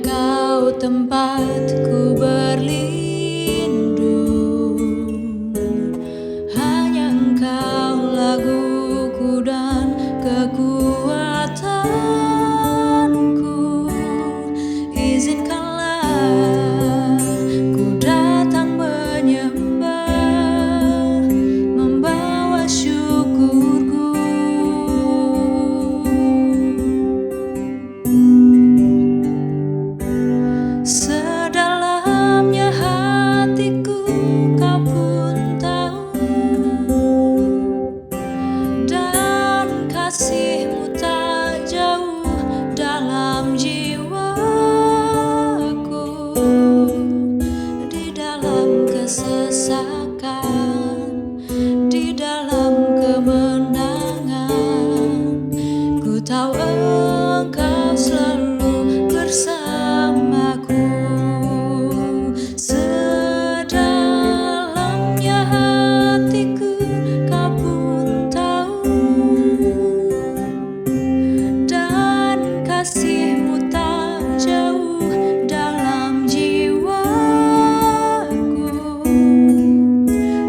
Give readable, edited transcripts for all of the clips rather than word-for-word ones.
kau tempatku berlindung, hanya engkau laguku dan kekuatanku. Izinkanlah ku datang menyembah, membawa syukurku. Sedalamnya hatiku kau pun tahu, dan kasih-Mu tak jauh dalam jiwaku. Di dalam kesesakan, di dalam kemenangan, ku tahu Engkau selalu bersamaku. Sedalamnya hatiku kau pun tahu, dan kasih-Mu tak jauh dalam jiwaku.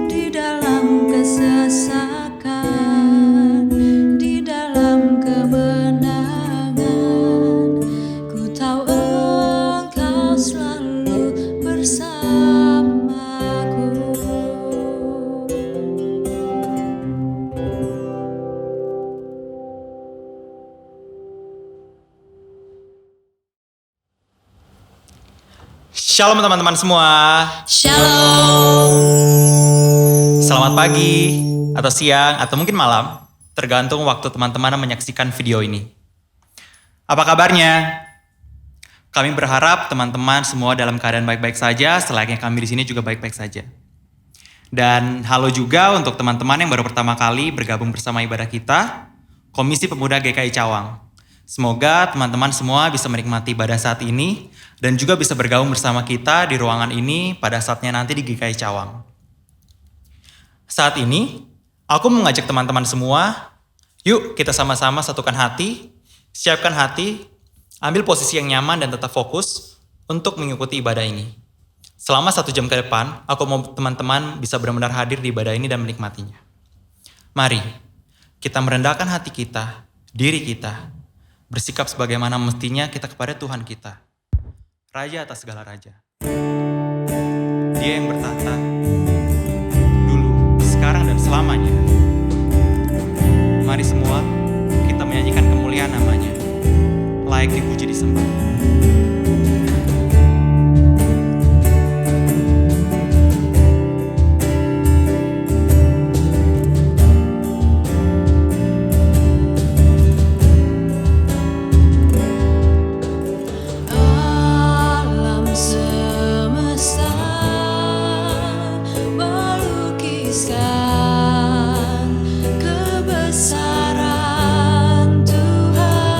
Di dalam kesesakan, di dalam kemenangan, ku tahu Engkau selalu bersamaku. Shalom teman-teman semua. Shalom. Selamat pagi, atau siang, atau mungkin malam, tergantung waktu teman-teman menyaksikan video ini. Apa kabarnya? Kami berharap teman-teman semua dalam keadaan baik-baik saja, selayaknya kami di sini juga baik-baik saja. Dan halo juga untuk teman-teman yang baru pertama kali bergabung bersama ibadah kita, Komisi Pemuda GKI Cawang. Semoga teman-teman semua bisa menikmati ibadah saat ini dan juga bisa bergabung bersama kita di ruangan ini pada saatnya nanti di GKI Cawang. Saat ini, aku mengajak teman-teman semua, yuk kita sama-sama satukan hati, siapkan hati, ambil posisi yang nyaman dan tetap fokus untuk mengikuti ibadah ini. Selama 1 jam ke depan, aku mau teman-teman bisa benar-benar hadir di ibadah ini dan menikmatinya. Mari, kita merendahkan hati kita, diri kita, bersikap sebagaimana mestinya kita kepada Tuhan kita, Raja atas segala raja. Dia yang bertata, dulu, sekarang, dan selamanya. Mari semua, kita menyanyikan kemuliaan namanya, layak dipuji disembah. Alam semesta melukiskan kebesaran. Tuhan,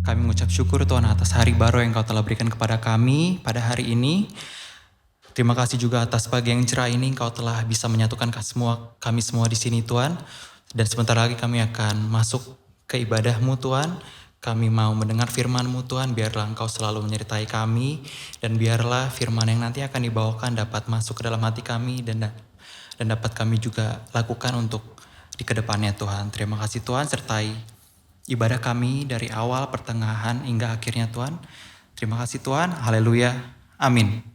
Kami mengucap syukur Tuhan atas hari baru yang Kau telah berikan kepada kami pada hari ini. Terima kasih juga atas pagi yang cerah ini Kau telah bisa menyatukan kami semua di sini Tuhan. Dan sebentar lagi kami akan masuk ke ibadah-Mu Tuhan. Kami mau mendengar firman-Mu Tuhan, biarlah Engkau selalu menyertai kami. Dan biarlah firman yang nanti akan dibawakan dapat masuk ke dalam hati kami dan dapat kami juga lakukan untuk di kedepannya Tuhan. Terima kasih Tuhan, sertai ibadah kami dari awal, pertengahan, hingga akhirnya Tuhan. Terima kasih Tuhan, haleluya, amin.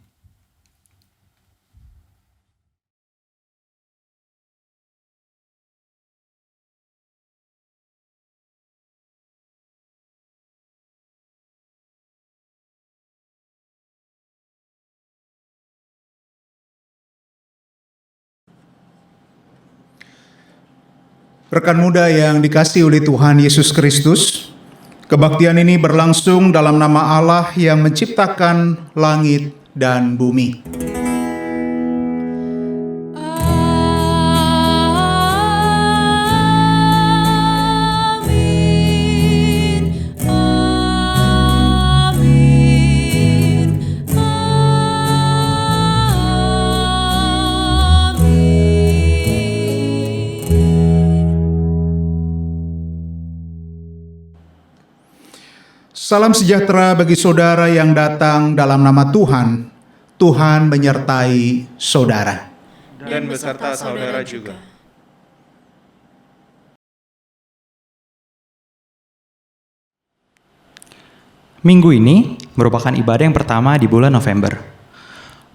Rekan muda yang dikasihi oleh Tuhan Yesus Kristus, kebaktian ini berlangsung dalam nama Allah yang menciptakan langit dan bumi. Salam sejahtera bagi saudara yang datang dalam nama Tuhan. Tuhan menyertai saudara. Dan beserta saudara juga. Minggu ini merupakan ibadah yang pertama di bulan November.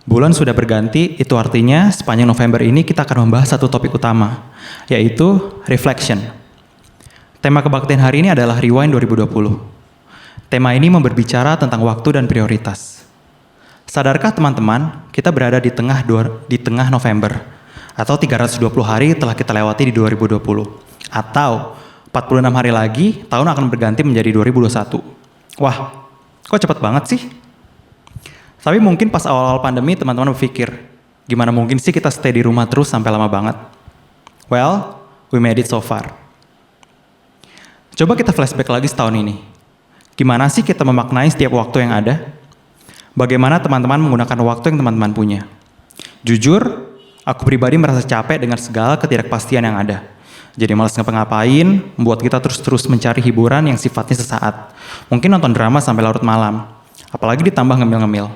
Bulan sudah berganti, itu artinya sepanjang November ini kita akan membahas satu topik utama, yaitu reflection. Tema kebaktian hari ini adalah Rewind 2020. Tema ini berbicara tentang waktu dan prioritas. Sadarkah teman-teman, kita berada di tengah November, atau 320 hari telah kita lewati di 2020. Atau 46 hari lagi, tahun akan berganti menjadi 2021. Wah, kok cepet banget sih? Tapi mungkin pas awal-awal pandemi teman-teman berpikir, gimana mungkin sih kita stay di rumah terus sampai lama banget? Well, we made it so far. Coba kita flashback lagi setahun ini. Gimana sih kita memaknai setiap waktu yang ada? Bagaimana teman-teman menggunakan waktu yang teman-teman punya? Jujur, aku pribadi merasa capek dengan segala ketidakpastian yang ada. Jadi malas ngapa-ngapain, membuat kita terus-terus mencari hiburan yang sifatnya sesaat. Mungkin nonton drama sampai larut malam, apalagi ditambah ngemil-ngemil.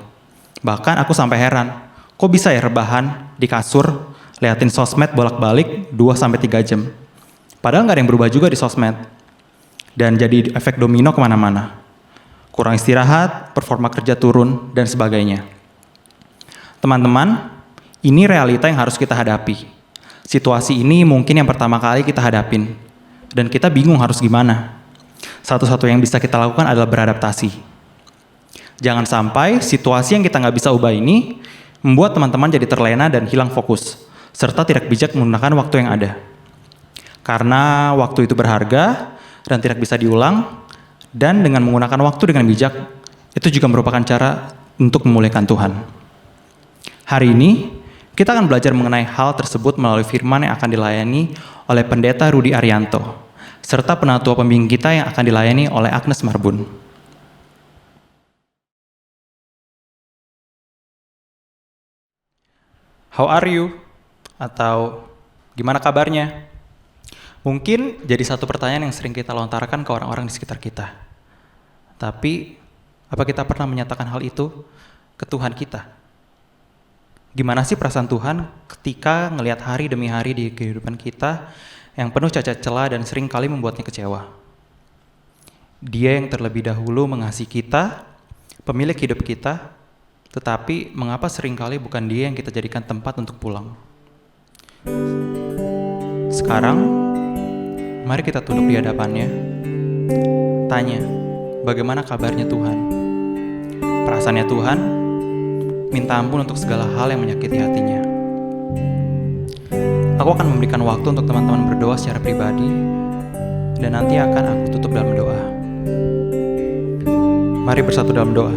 Bahkan aku sampai heran, kok bisa ya rebahan di kasur, liatin sosmed bolak-balik 2-3 jam. Padahal nggak ada yang berubah juga di sosmed. Dan jadi efek domino kemana-mana. Kurang istirahat, performa kerja turun, dan sebagainya. Teman-teman, ini realita yang harus kita hadapi. Situasi ini mungkin yang pertama kali kita hadapin. Dan kita bingung harus gimana. Satu-satu yang bisa kita lakukan adalah beradaptasi. Jangan sampai situasi yang kita nggak bisa ubah ini membuat teman-teman jadi terlena dan hilang fokus, serta tidak bijak menggunakan waktu yang ada. Karena waktu itu berharga, dan tidak bisa diulang, dan dengan menggunakan waktu dengan bijak, itu juga merupakan cara untuk memuliakan Tuhan. Hari ini, kita akan belajar mengenai hal tersebut melalui firman yang akan dilayani oleh Pendeta Rudi Arianto, serta penatua pembimbing kita yang akan dilayani oleh Agnes Marbun. How are you? Atau gimana kabarnya? Mungkin jadi satu pertanyaan yang sering kita lontarkan ke orang-orang di sekitar kita. Tapi, apa kita pernah menyatakan hal itu ke Tuhan kita? Gimana sih perasaan Tuhan ketika ngelihat hari demi hari di kehidupan kita yang penuh cacat celah dan sering kali membuatnya kecewa? Dia yang terlebih dahulu mengasihi kita, pemilik hidup kita, tetapi mengapa sering kali bukan Dia yang kita jadikan tempat untuk pulang? Sekarang, mari kita tunduk di hadapannya, tanya, bagaimana kabarnya Tuhan? Perasaannya Tuhan, minta ampun untuk segala hal yang menyakiti hatinya. Aku akan memberikan waktu untuk teman-teman berdoa secara pribadi, dan nanti akan aku tutup dalam doa. Mari bersatu dalam doa.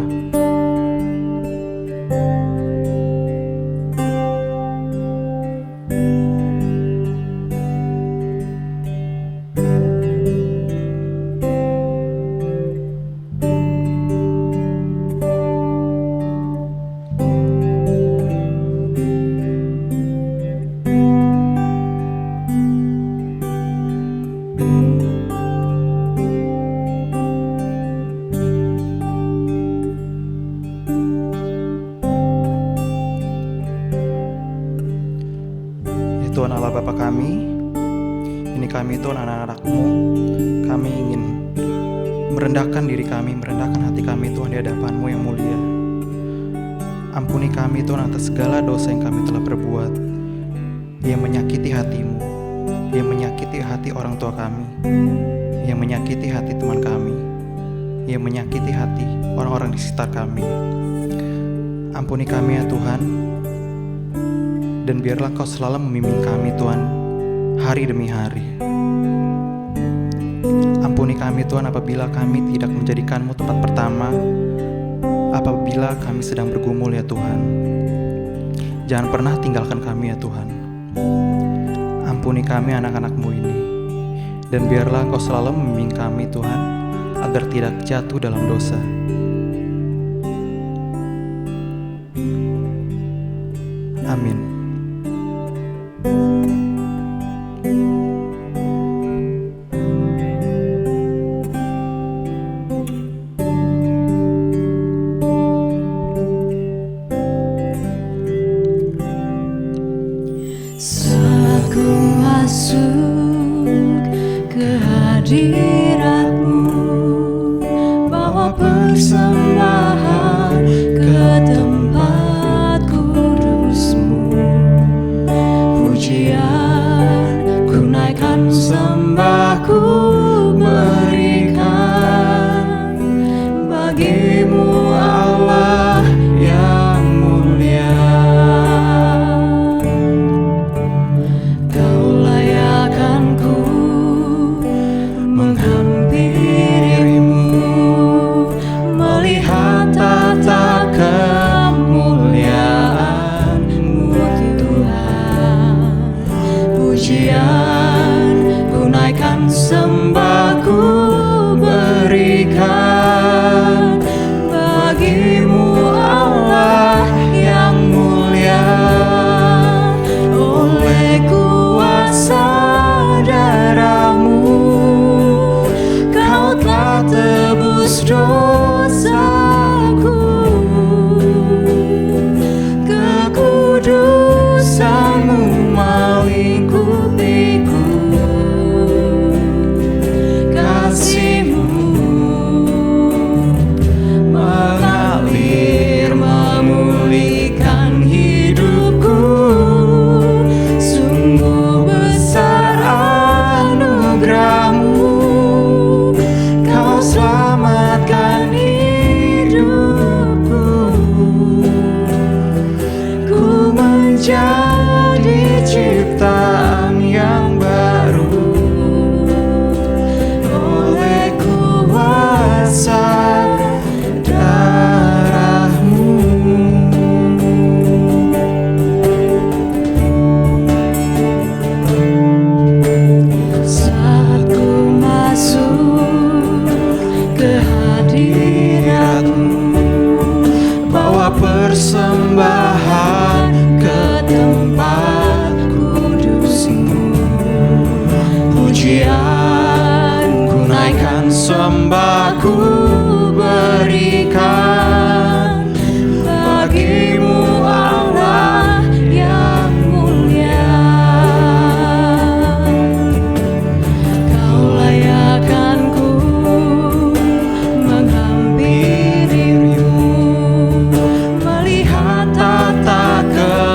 Tuhan Allah Bapa kami, ini kami Tuhan anak-anak-Mu. Kami ingin merendahkan diri kami, merendahkan hati kami Tuhan di hadapan-Mu yang mulia. Ampuni kami Tuhan atas segala dosa yang kami telah perbuat, yang menyakiti hati-Mu, yang menyakiti hati orang tua kami, yang menyakiti hati teman kami, yang menyakiti hati orang-orang di sekitar kami. Ampuni kami ya Tuhan, dan biarlah Kau selalu membimbing kami Tuhan hari demi hari. Ampuni kami Tuhan apabila kami tidak menjadikan-Mu tempat pertama, apabila kami sedang bergumul ya Tuhan. Jangan pernah tinggalkan kami ya Tuhan. Ampuni kami anak-anak-Mu ini, dan biarlah Kau selalu membimbing kami Tuhan, agar tidak jatuh dalam dosa. Amin. Saat ku masuk ke hadirat-Mu, bawa persembahan ke tempat kudus-Mu. Pujian ku naikkan, sembah ku berikan bagi-Mu Allah yang mulia. Kau layakkan ku menghampiri-Mu, melihat tata kemuliaan-Mu Tuhan. Pujian ku naikkan, sembah ku berikan bagi-Mu Allah yang mulia. Oleh kuasa darah-Mu, Kau telah tebus dosaku. Kekudusan-Mu melingkupiku, kasih-Mu mengalir memulihkan hidupku. Sungguh besar anugerah-Mu, Kau selamatkan hidupku. Ku menjadi ciptaan yang baru oleh kuasa darah-Mu. Saat ku masuk ke hadirat-Mu, bawa persembahan ke tempat kudus-Mu. Pujian ku naikkan, sembah ku berikan bagi-Mu Allah yang mulia. Kau layakkan ku menghampiri-Mu, melihat tata kemuliaan-Mu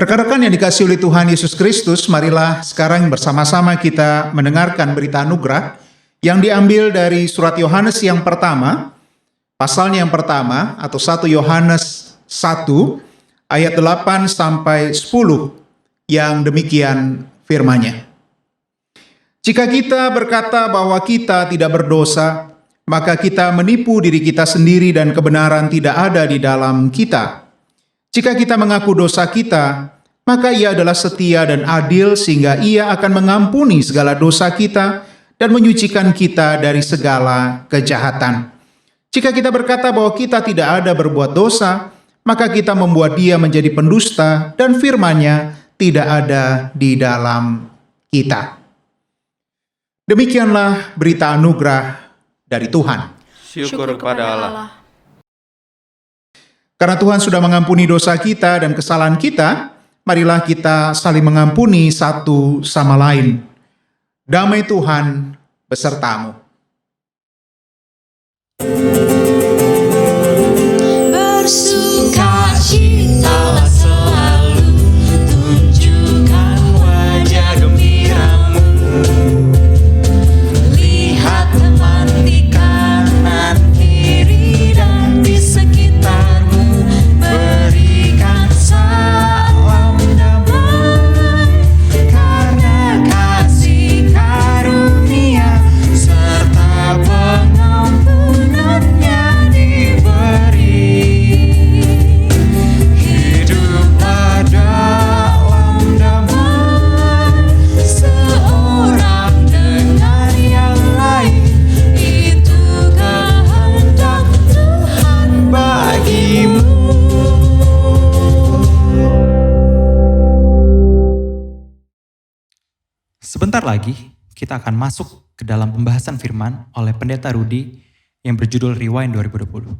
Rekan-rekan yang dikasihi oleh Tuhan Yesus Kristus, marilah sekarang bersama-sama kita mendengarkan berita anugerah yang diambil dari surat Yohanes yang pertama, pasalnya yang pertama atau 1 Yohanes 1 ayat 8 sampai 10 yang demikian firman-Nya. Jika kita berkata bahwa kita tidak berdosa, maka kita menipu diri kita sendiri dan kebenaran tidak ada di dalam kita. Jika kita mengaku dosa kita, maka Ia adalah setia dan adil sehingga Ia akan mengampuni segala dosa kita dan menyucikan kita dari segala kejahatan. Jika kita berkata bahwa kita tidak ada berbuat dosa, maka kita membuat Dia menjadi pendusta dan firman-Nya tidak ada di dalam kita. Demikianlah berita anugerah dari Tuhan. Syukur kepada Allah. Karena Tuhan sudah mengampuni dosa kita dan kesalahan kita, marilah kita saling mengampuni satu sama lain. Damai Tuhan besertamu. Bersukacitalah selalu, tunjukkan wajah gembiramu. Lihat teman di kanan kiri dan di sekitarmu, berikan salam damai, karena kasih karunia serta pengampunannya diberi. Hiduplah dalam damai, seorang dengan yang lain, itu kehendak Tuhan bagimu. Sebentar lagi kita akan masuk ke dalam pembahasan firman oleh Pendeta Rudi yang berjudul Rewind 2020.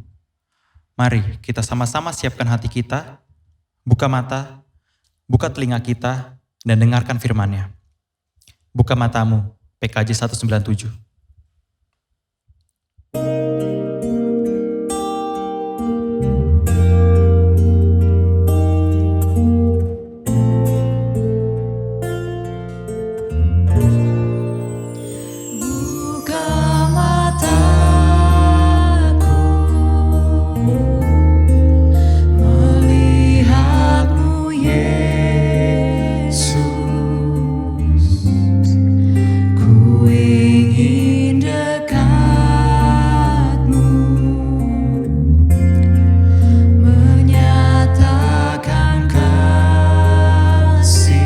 Mari kita sama-sama siapkan hati kita, buka mata, buka telinga kita, dan dengarkan firman-Nya. Buka matamu, PKJ 197. Buka mataku, melihatmu Yesus. Ku ingin dekatmu, menyatakan kasih.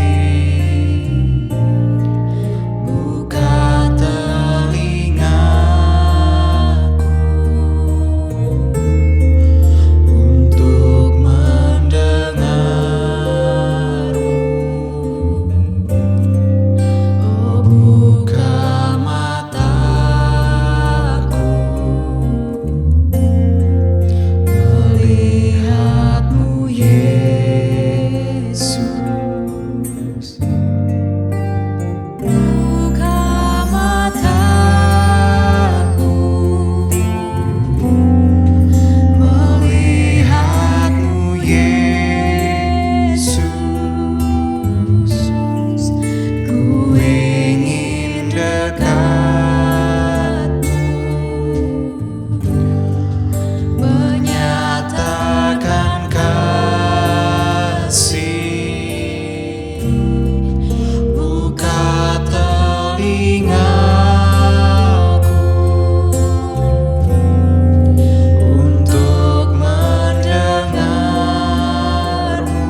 Buka telingaku untuk mendengarmu. Oh, buka mataku, melihatmu Yesus. Buka mataku, melihatmu Yesus. Ku ingin dekatmu, menyatakan kasih. Buka telingaku untuk mendengarmu.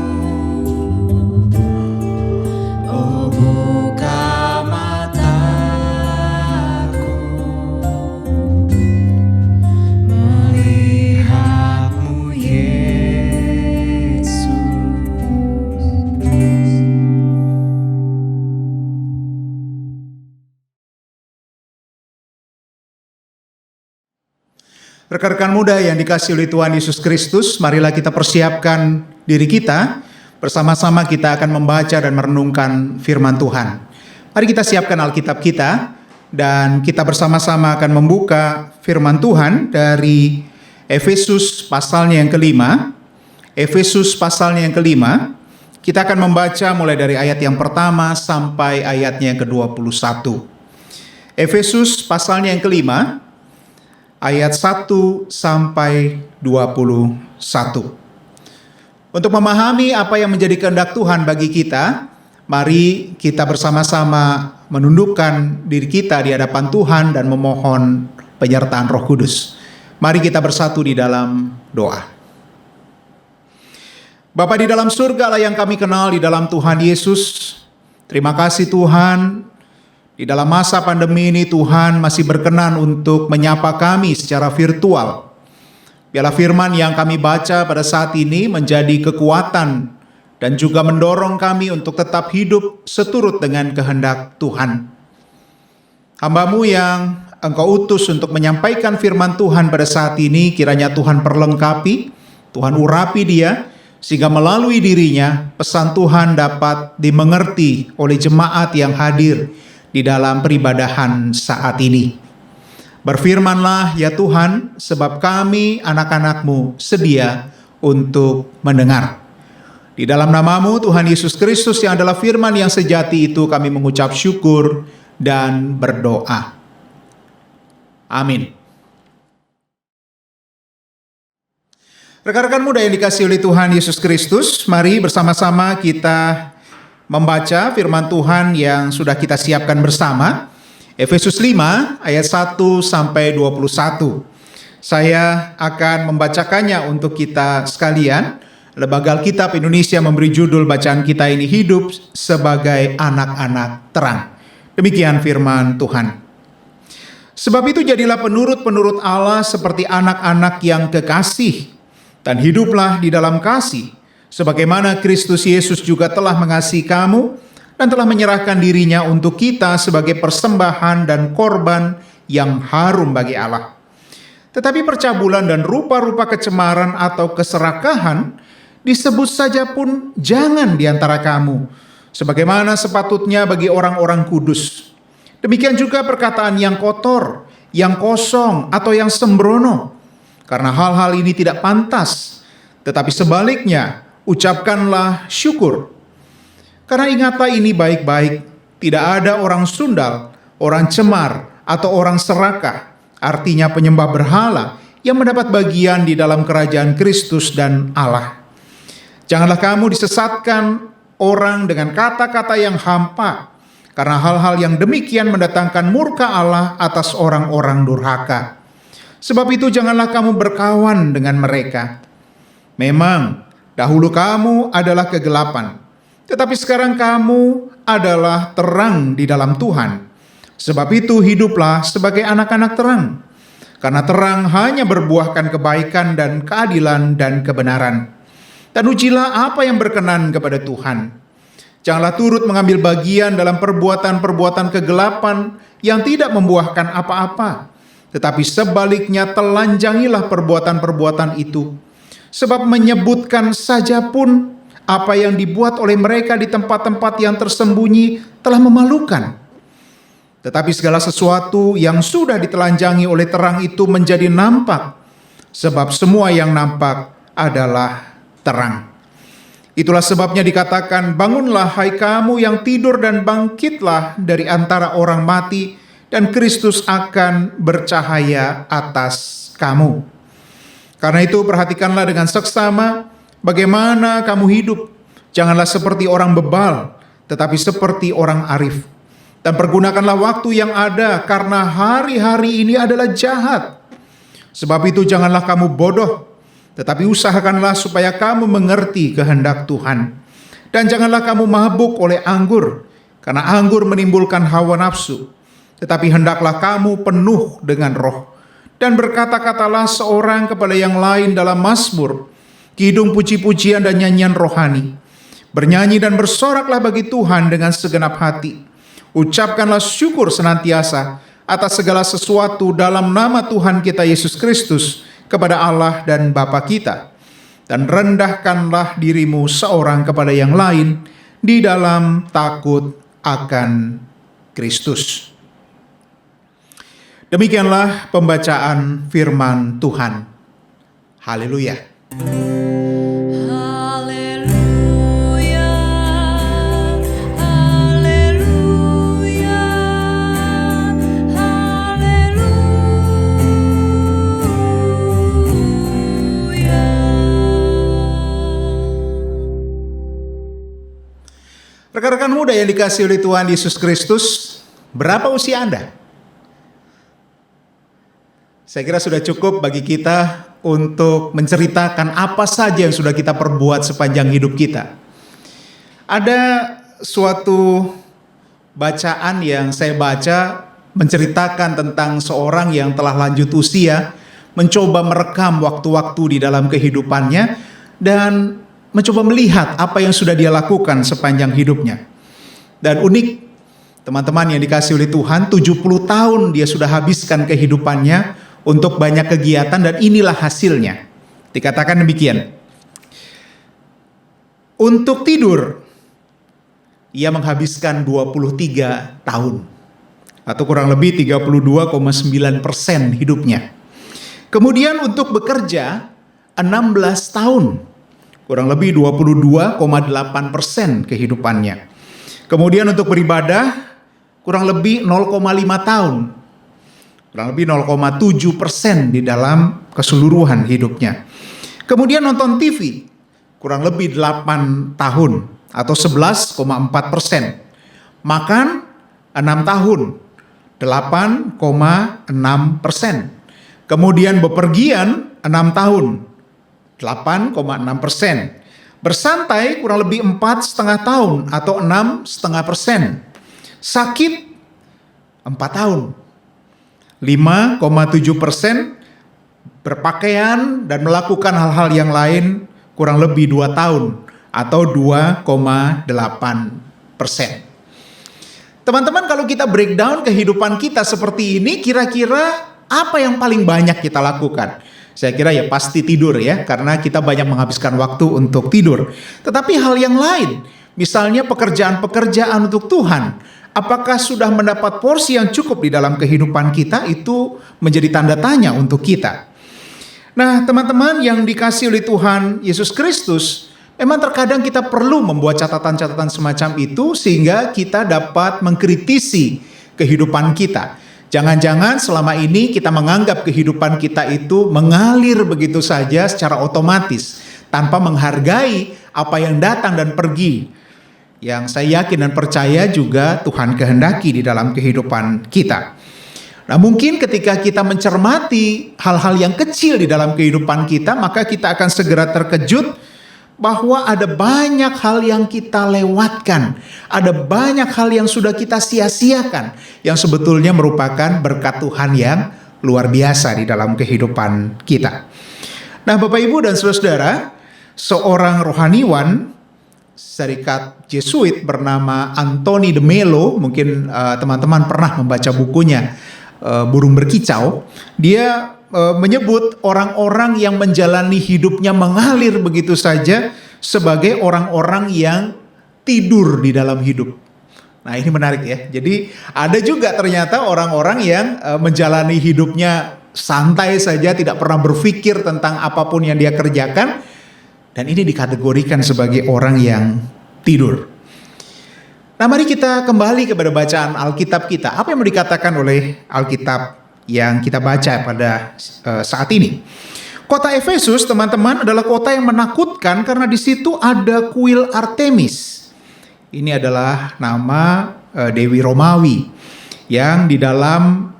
Oh, buka mataku, melihatmu Yesus. Rekan-rekan muda yang dikasihi oleh Tuhan Yesus Kristus, marilah kita persiapkan diri kita. Bersama-sama kita akan membaca dan merenungkan firman Tuhan. Mari kita siapkan Alkitab kita dan kita bersama-sama akan membuka firman Tuhan dari Efesus pasalnya yang kelima. Efesus pasalnya yang kelima Kita akan membaca mulai dari ayat yang pertama sampai ayatnya yang ke-21. Efesus pasalnya yang kelima, ayat 1 sampai 21. Untuk memahami apa yang menjadi kehendak Tuhan bagi kita, mari kita bersama-sama menundukkan diri kita di hadapan Tuhan dan memohon penyertaan Roh Kudus. Mari kita bersatu di dalam doa. Bapa di dalam surga Allah yang kami kenal di dalam Tuhan Yesus, terima kasih Tuhan, di dalam masa pandemi ini Tuhan masih berkenan untuk menyapa kami secara virtual. Biarlah firman yang kami baca pada saat ini menjadi kekuatan dan juga mendorong kami untuk tetap hidup seturut dengan kehendak Tuhan. Hamba-Mu yang Engkau utus untuk menyampaikan firman Tuhan pada saat ini, kiranya Tuhan perlengkapi, Tuhan urapi dia, sehingga melalui dirinya pesan Tuhan dapat dimengerti oleh jemaat yang hadir di dalam peribadahan saat ini. Berfirmanlah ya Tuhan, sebab kami anak-anak-Mu sedia untuk mendengar. Di dalam nama-Mu Tuhan Yesus Kristus yang adalah firman yang sejati itu kami mengucap syukur dan berdoa. Amin. Rekan-rekan muda yang dikasihi oleh Tuhan Yesus Kristus, mari bersama-sama kita membaca firman Tuhan yang sudah kita siapkan bersama. Efesus 5 ayat 1 sampai 21. Saya akan membacakannya untuk kita sekalian. Lembaga Alkitab Indonesia memberi judul bacaan kita ini, Hidup sebagai Anak-anak Terang. Demikian firman Tuhan. Sebab itu jadilah penurut-penurut Allah seperti anak-anak yang kekasih, dan hiduplah di dalam kasih, sebagaimana Kristus Yesus juga telah mengasihi kamu dan telah menyerahkan dirinya untuk kita sebagai persembahan dan korban yang harum bagi Allah. Tetapi percabulan dan rupa-rupa kecemaran atau keserakahan disebut saja pun jangan di antara kamu, sebagaimana sepatutnya bagi orang-orang kudus. Demikian juga perkataan yang kotor, yang kosong, atau yang sembrono. Karena hal-hal ini tidak pantas, tetapi sebaliknya ucapkanlah syukur. Karena ingatlah ini baik-baik, tidak ada orang sundal, orang cemar, atau orang serakah, artinya penyembah berhala, yang mendapat bagian di dalam kerajaan Kristus dan Allah. Janganlah kamu disesatkan orang dengan kata-kata yang hampa, karena hal-hal yang demikian mendatangkan murka Allah atas orang-orang durhaka. Sebab itu janganlah kamu berkawan dengan mereka. Memang dahulu kamu adalah kegelapan, tetapi sekarang kamu adalah terang di dalam Tuhan. Sebab itu hiduplah sebagai anak-anak terang, karena terang hanya berbuahkan kebaikan dan keadilan dan kebenaran. Dan ujilah apa yang berkenan kepada Tuhan. Janganlah turut mengambil bagian dalam perbuatan-perbuatan kegelapan yang tidak membuahkan apa-apa, tetapi sebaliknya telanjangilah perbuatan-perbuatan itu. Sebab menyebutkan saja pun apa yang dibuat oleh mereka di tempat-tempat yang tersembunyi telah memalukan. Tetapi segala sesuatu yang sudah ditelanjangi oleh terang itu menjadi nampak, sebab semua yang nampak adalah terang. Itulah sebabnya dikatakan, bangunlah hai kamu yang tidur dan bangkitlah dari antara orang mati, dan Kristus akan bercahaya atas kamu. Karena itu perhatikanlah dengan seksama bagaimana kamu hidup. Janganlah seperti orang bebal, tetapi seperti orang arif. Dan pergunakanlah waktu yang ada, karena hari-hari ini adalah jahat. Sebab itu janganlah kamu bodoh, tetapi usahakanlah supaya kamu mengerti kehendak Tuhan. Dan janganlah kamu mabuk oleh anggur, karena anggur menimbulkan hawa nafsu. Tetapi hendaklah kamu penuh dengan roh. Dan berkata-katalah seorang kepada yang lain dalam mazmur, kidung puji-pujian dan nyanyian rohani. Bernyanyi dan bersoraklah bagi Tuhan dengan segenap hati. Ucapkanlah syukur senantiasa atas segala sesuatu dalam nama Tuhan kita Yesus Kristus kepada Allah dan Bapa kita. Dan rendahkanlah dirimu seorang kepada yang lain di dalam takut akan Kristus. Demikianlah pembacaan firman Tuhan. Haleluya. Haleluya. Bapak yang dikasihi oleh Tuhan Yesus Kristus, berapa usia Anda? Saya kira sudah cukup bagi kita untuk menceritakan apa saja yang sudah kita perbuat sepanjang hidup kita. Ada suatu bacaan yang saya baca menceritakan tentang seorang yang telah lanjut usia, mencoba merekam waktu-waktu di dalam kehidupannya dan mencoba melihat apa yang sudah dia lakukan sepanjang hidupnya. Dan unik, teman-teman yang dikasihi oleh Tuhan, 70 tahun dia sudah habiskan kehidupannya untuk banyak kegiatan dan inilah hasilnya. Dikatakan demikian. Untuk tidur, ia menghabiskan 23 tahun. Atau kurang lebih 32,9% hidupnya. Kemudian untuk bekerja, 16 tahun. Kurang lebih 22,8% kehidupannya. Kemudian untuk beribadah kurang lebih 0,5 tahun. Kurang lebih 0,7% di dalam keseluruhan hidupnya. Kemudian nonton TV kurang lebih 8 tahun atau 11,4%. Makan 6 tahun 8,6%. Kemudian bepergian 6 tahun 8,6%. Bersantai kurang lebih 4,5 tahun atau 6,5%. Sakit 4 tahun 5,7%. Berpakaian dan melakukan hal-hal yang lain kurang lebih 2 tahun atau 2,8%. Teman-teman, kalau kita breakdown kehidupan kita seperti ini, kira-kira apa yang paling banyak kita lakukan? Saya kira ya pasti tidur ya, karena kita banyak menghabiskan waktu untuk tidur. Tetapi hal yang lain, misalnya pekerjaan-pekerjaan untuk Tuhan, apakah sudah mendapat porsi yang cukup di dalam kehidupan kita, itu menjadi tanda tanya untuk kita. Nah, teman-teman yang dikasihi oleh Tuhan Yesus Kristus, memang terkadang kita perlu membuat catatan-catatan semacam itu sehingga kita dapat mengkritisi kehidupan kita. Jangan-jangan selama ini kita menganggap kehidupan kita itu mengalir begitu saja secara otomatis tanpa menghargai apa yang datang dan pergi. Yang saya yakin dan percaya juga Tuhan kehendaki di dalam kehidupan kita. Nah, mungkin ketika kita mencermati hal-hal yang kecil di dalam kehidupan kita, maka kita akan segera terkejut bahwa ada banyak hal yang kita lewatkan, ada banyak hal yang sudah kita sia-siakan, yang sebetulnya merupakan berkat Tuhan yang luar biasa di dalam kehidupan kita. Nah, Bapak Ibu dan saudara-saudara, seorang rohaniwan Serikat Jesuit bernama Anthony de Mello, mungkin teman-teman pernah membaca bukunya, Burung Berkicau. Dia menyebut orang-orang yang menjalani hidupnya mengalir begitu saja sebagai orang-orang yang tidur di dalam hidup. Nah, ini menarik ya. Jadi ada juga ternyata orang-orang yang menjalani hidupnya santai saja, tidak pernah berpikir tentang apapun yang dia kerjakan, dan ini dikategorikan sebagai orang yang tidur. Nah, mari kita kembali kepada bacaan Alkitab kita. Apa yang mau dikatakan oleh Alkitab yang kita baca pada saat ini? Kota Efesus, teman-teman, adalah kota yang menakutkan karena di situ ada kuil Artemis. Ini adalah nama Dewi Romawi yang di dalam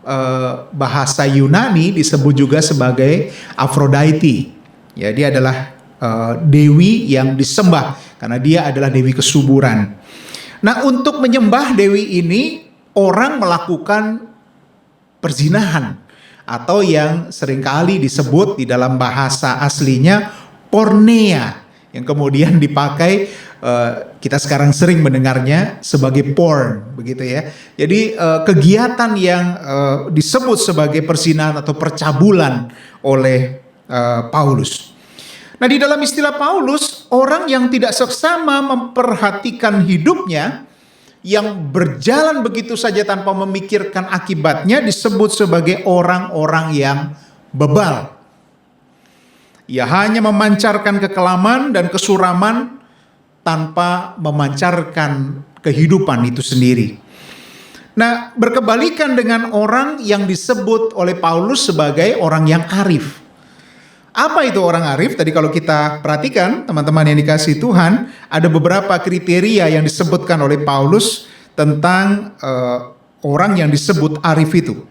bahasa Yunani disebut juga sebagai Aphrodite. Ya, dia adalah dewi yang disembah karena dia adalah dewi kesuburan. Nah, untuk menyembah dewi ini orang melakukan perzinahan atau yang seringkali disebut di dalam bahasa aslinya porneia, yang kemudian dipakai kita sekarang sering mendengarnya sebagai porn, begitu ya. Jadi kegiatan yang disebut sebagai perzinahan atau percabulan oleh Paulus. Nah, di dalam istilah Paulus, orang yang tidak seksama memperhatikan hidupnya, yang berjalan begitu saja tanpa memikirkan akibatnya, disebut sebagai orang-orang yang bebal. Ia hanya memancarkan kekelaman dan kesuraman tanpa memancarkan kehidupan itu sendiri. Nah, berkebalikan dengan orang yang disebut oleh Paulus sebagai orang yang arif. Apa itu orang arif? Tadi kalau kita perhatikan, teman-teman yang dikasihi Tuhan, ada beberapa kriteria yang disebutkan oleh Paulus tentang orang yang disebut arif itu.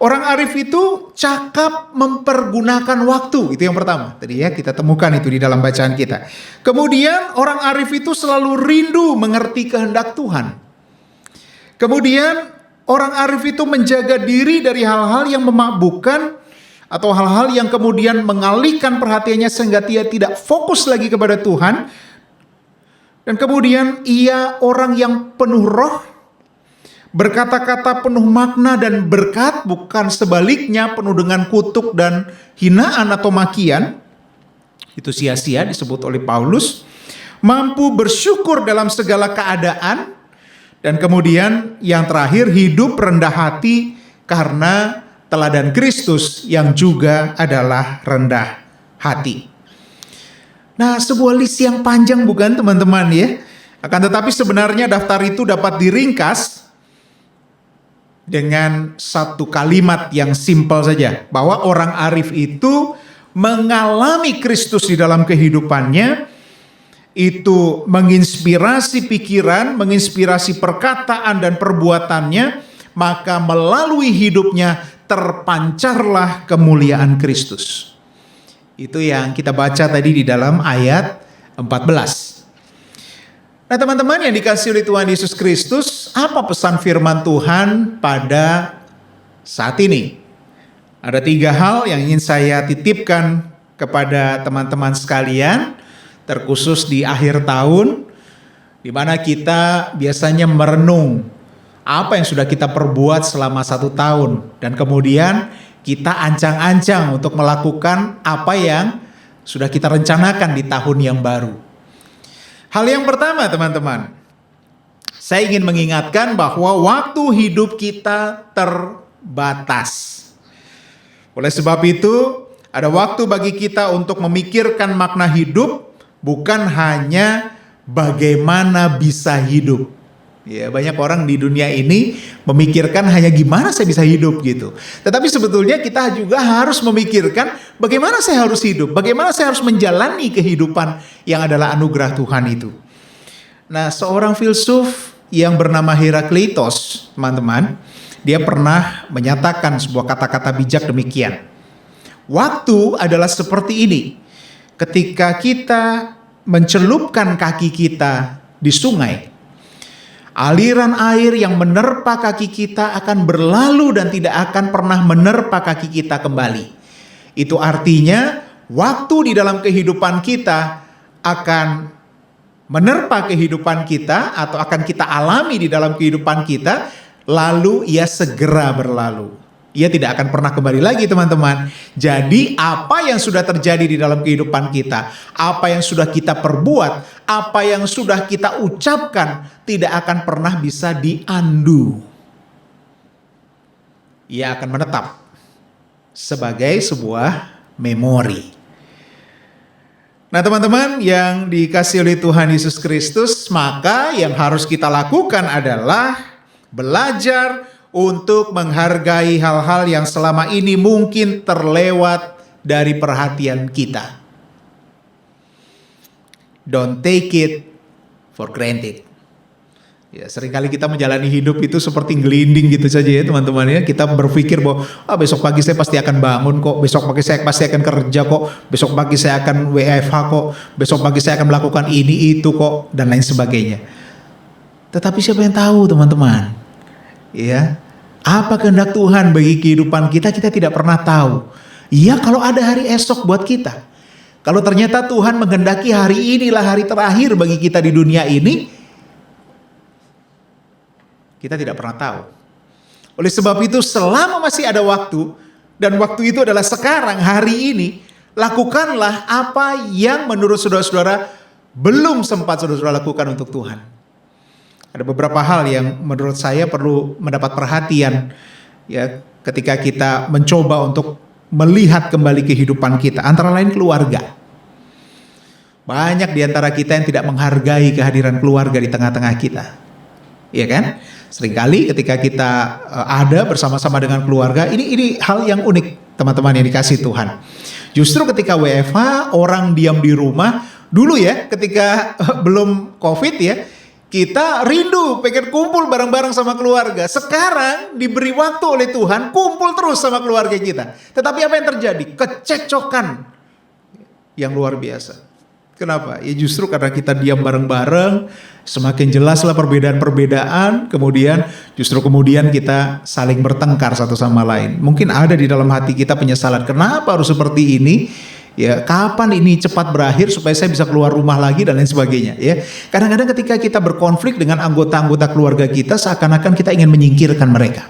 Orang arif itu cakap mempergunakan waktu, itu yang pertama. Tadi ya kita temukan itu di dalam bacaan kita. Kemudian orang arif itu selalu rindu mengerti kehendak Tuhan. Kemudian orang arif itu menjaga diri dari hal-hal yang memabukkan atau hal-hal yang kemudian mengalihkan perhatiannya sehingga dia tidak fokus lagi kepada Tuhan. Dan kemudian ia orang yang penuh roh, berkata-kata penuh makna dan berkat, bukan sebaliknya penuh dengan kutuk dan hinaan atau makian. Itu sia-sia disebut oleh Paulus. Mampu bersyukur dalam segala keadaan. Dan kemudian yang terakhir, hidup rendah hati karena teladan Kristus yang juga adalah rendah hati. Nah, sebuah list yang panjang bukan teman-teman ya? Akan tetapi sebenarnya daftar itu dapat diringkas dengan satu kalimat yang simpel saja. Bahwa orang arif itu mengalami Kristus di dalam kehidupannya. Itu menginspirasi pikiran, menginspirasi perkataan dan perbuatannya. Maka melalui hidupnya terpancarlah kemuliaan Kristus. Itu yang kita baca tadi di dalam ayat 14. Nah teman-teman yang dikasihi oleh Tuhan Yesus Kristus, apa pesan firman Tuhan pada saat ini? Ada 3 hal yang ingin saya titipkan kepada teman-teman sekalian, terkhusus di akhir tahun, di mana kita biasanya merenung apa yang sudah kita perbuat selama 1 tahun. Dan kemudian kita ancang-ancang untuk melakukan apa yang sudah kita rencanakan di tahun yang baru. Hal yang pertama teman-teman, saya ingin mengingatkan bahwa waktu hidup kita terbatas. Oleh sebab itu, ada waktu bagi kita untuk memikirkan makna hidup, bukan hanya bagaimana bisa hidup. Ya, banyak orang di dunia ini memikirkan hanya gimana saya bisa hidup gitu. Tetapi sebetulnya kita juga harus memikirkan bagaimana saya harus hidup, bagaimana saya harus menjalani kehidupan yang adalah anugerah Tuhan itu. Nah, seorang filsuf yang bernama Herakleitos, teman-teman, dia pernah menyatakan sebuah kata-kata bijak demikian. Waktu adalah seperti ini. Ketika kita mencelupkan kaki kita di sungai, aliran air yang menerpa kaki kita akan berlalu dan tidak akan pernah menerpa kaki kita kembali. Itu artinya waktu di dalam kehidupan kita akan menerpa kehidupan kita atau akan kita alami di dalam kehidupan kita, lalu ia segera berlalu. Ia tidak akan pernah kembali lagi teman-teman. Jadi apa yang sudah terjadi di dalam kehidupan kita, apa yang sudah kita perbuat, apa yang sudah kita ucapkan, tidak akan pernah bisa di-undo. Ia akan menetap sebagai sebuah memori. Nah teman-teman yang dikasihi oleh Tuhan Yesus Kristus, maka yang harus kita lakukan adalah belajar untuk menghargai hal-hal yang selama ini mungkin terlewat dari perhatian kita. Don't take it for granted. Ya, seringkali kita menjalani hidup itu seperti gelinding gitu saja ya teman-teman ya. Kita berpikir bahwa besok pagi saya pasti akan bangun kok, besok pagi saya pasti akan kerja kok, besok pagi saya akan WFH kok, besok pagi saya akan melakukan ini itu kok, dan lain sebagainya. Tetapi siapa yang tahu teman-teman? Ya, apa kehendak Tuhan bagi kehidupan kita, kita tidak pernah tahu. Ya, kalau ada hari esok buat kita. Kalau ternyata Tuhan menghendaki hari inilah hari terakhir bagi kita di dunia ini, kita tidak pernah tahu. Oleh sebab itu, selama masih ada waktu, dan waktu itu adalah sekarang, hari ini, lakukanlah apa yang menurut saudara-saudara belum sempat saudara-saudara lakukan untuk Tuhan. Ada beberapa hal yang menurut saya perlu mendapat perhatian ya ketika kita mencoba untuk melihat kembali kehidupan kita, antara lain keluarga. Banyak di antara kita yang tidak menghargai kehadiran keluarga di tengah-tengah kita. Iya kan? Seringkali ketika kita ada bersama-sama dengan keluarga, ini hal yang unik teman-teman yang dikasih Tuhan. Justru ketika WFH, orang diam di rumah, dulu ya ketika belum COVID ya, kita rindu pengen kumpul bareng-bareng sama keluarga. Sekarang diberi waktu oleh Tuhan, kumpul terus sama keluarga kita. Tetapi apa yang terjadi? Kececokan yang luar biasa. Kenapa? Ya justru karena kita diam bareng-bareng, semakin jelaslah perbedaan-perbedaan, kemudian kita saling bertengkar satu sama lain. Mungkin ada di dalam hati kita penyesalan, kenapa harus seperti ini? Ya, kapan ini cepat berakhir supaya saya bisa keluar rumah lagi dan lain sebagainya. Ya, kadang-kadang ketika kita berkonflik dengan anggota-anggota keluarga kita, seakan-akan kita ingin menyingkirkan mereka.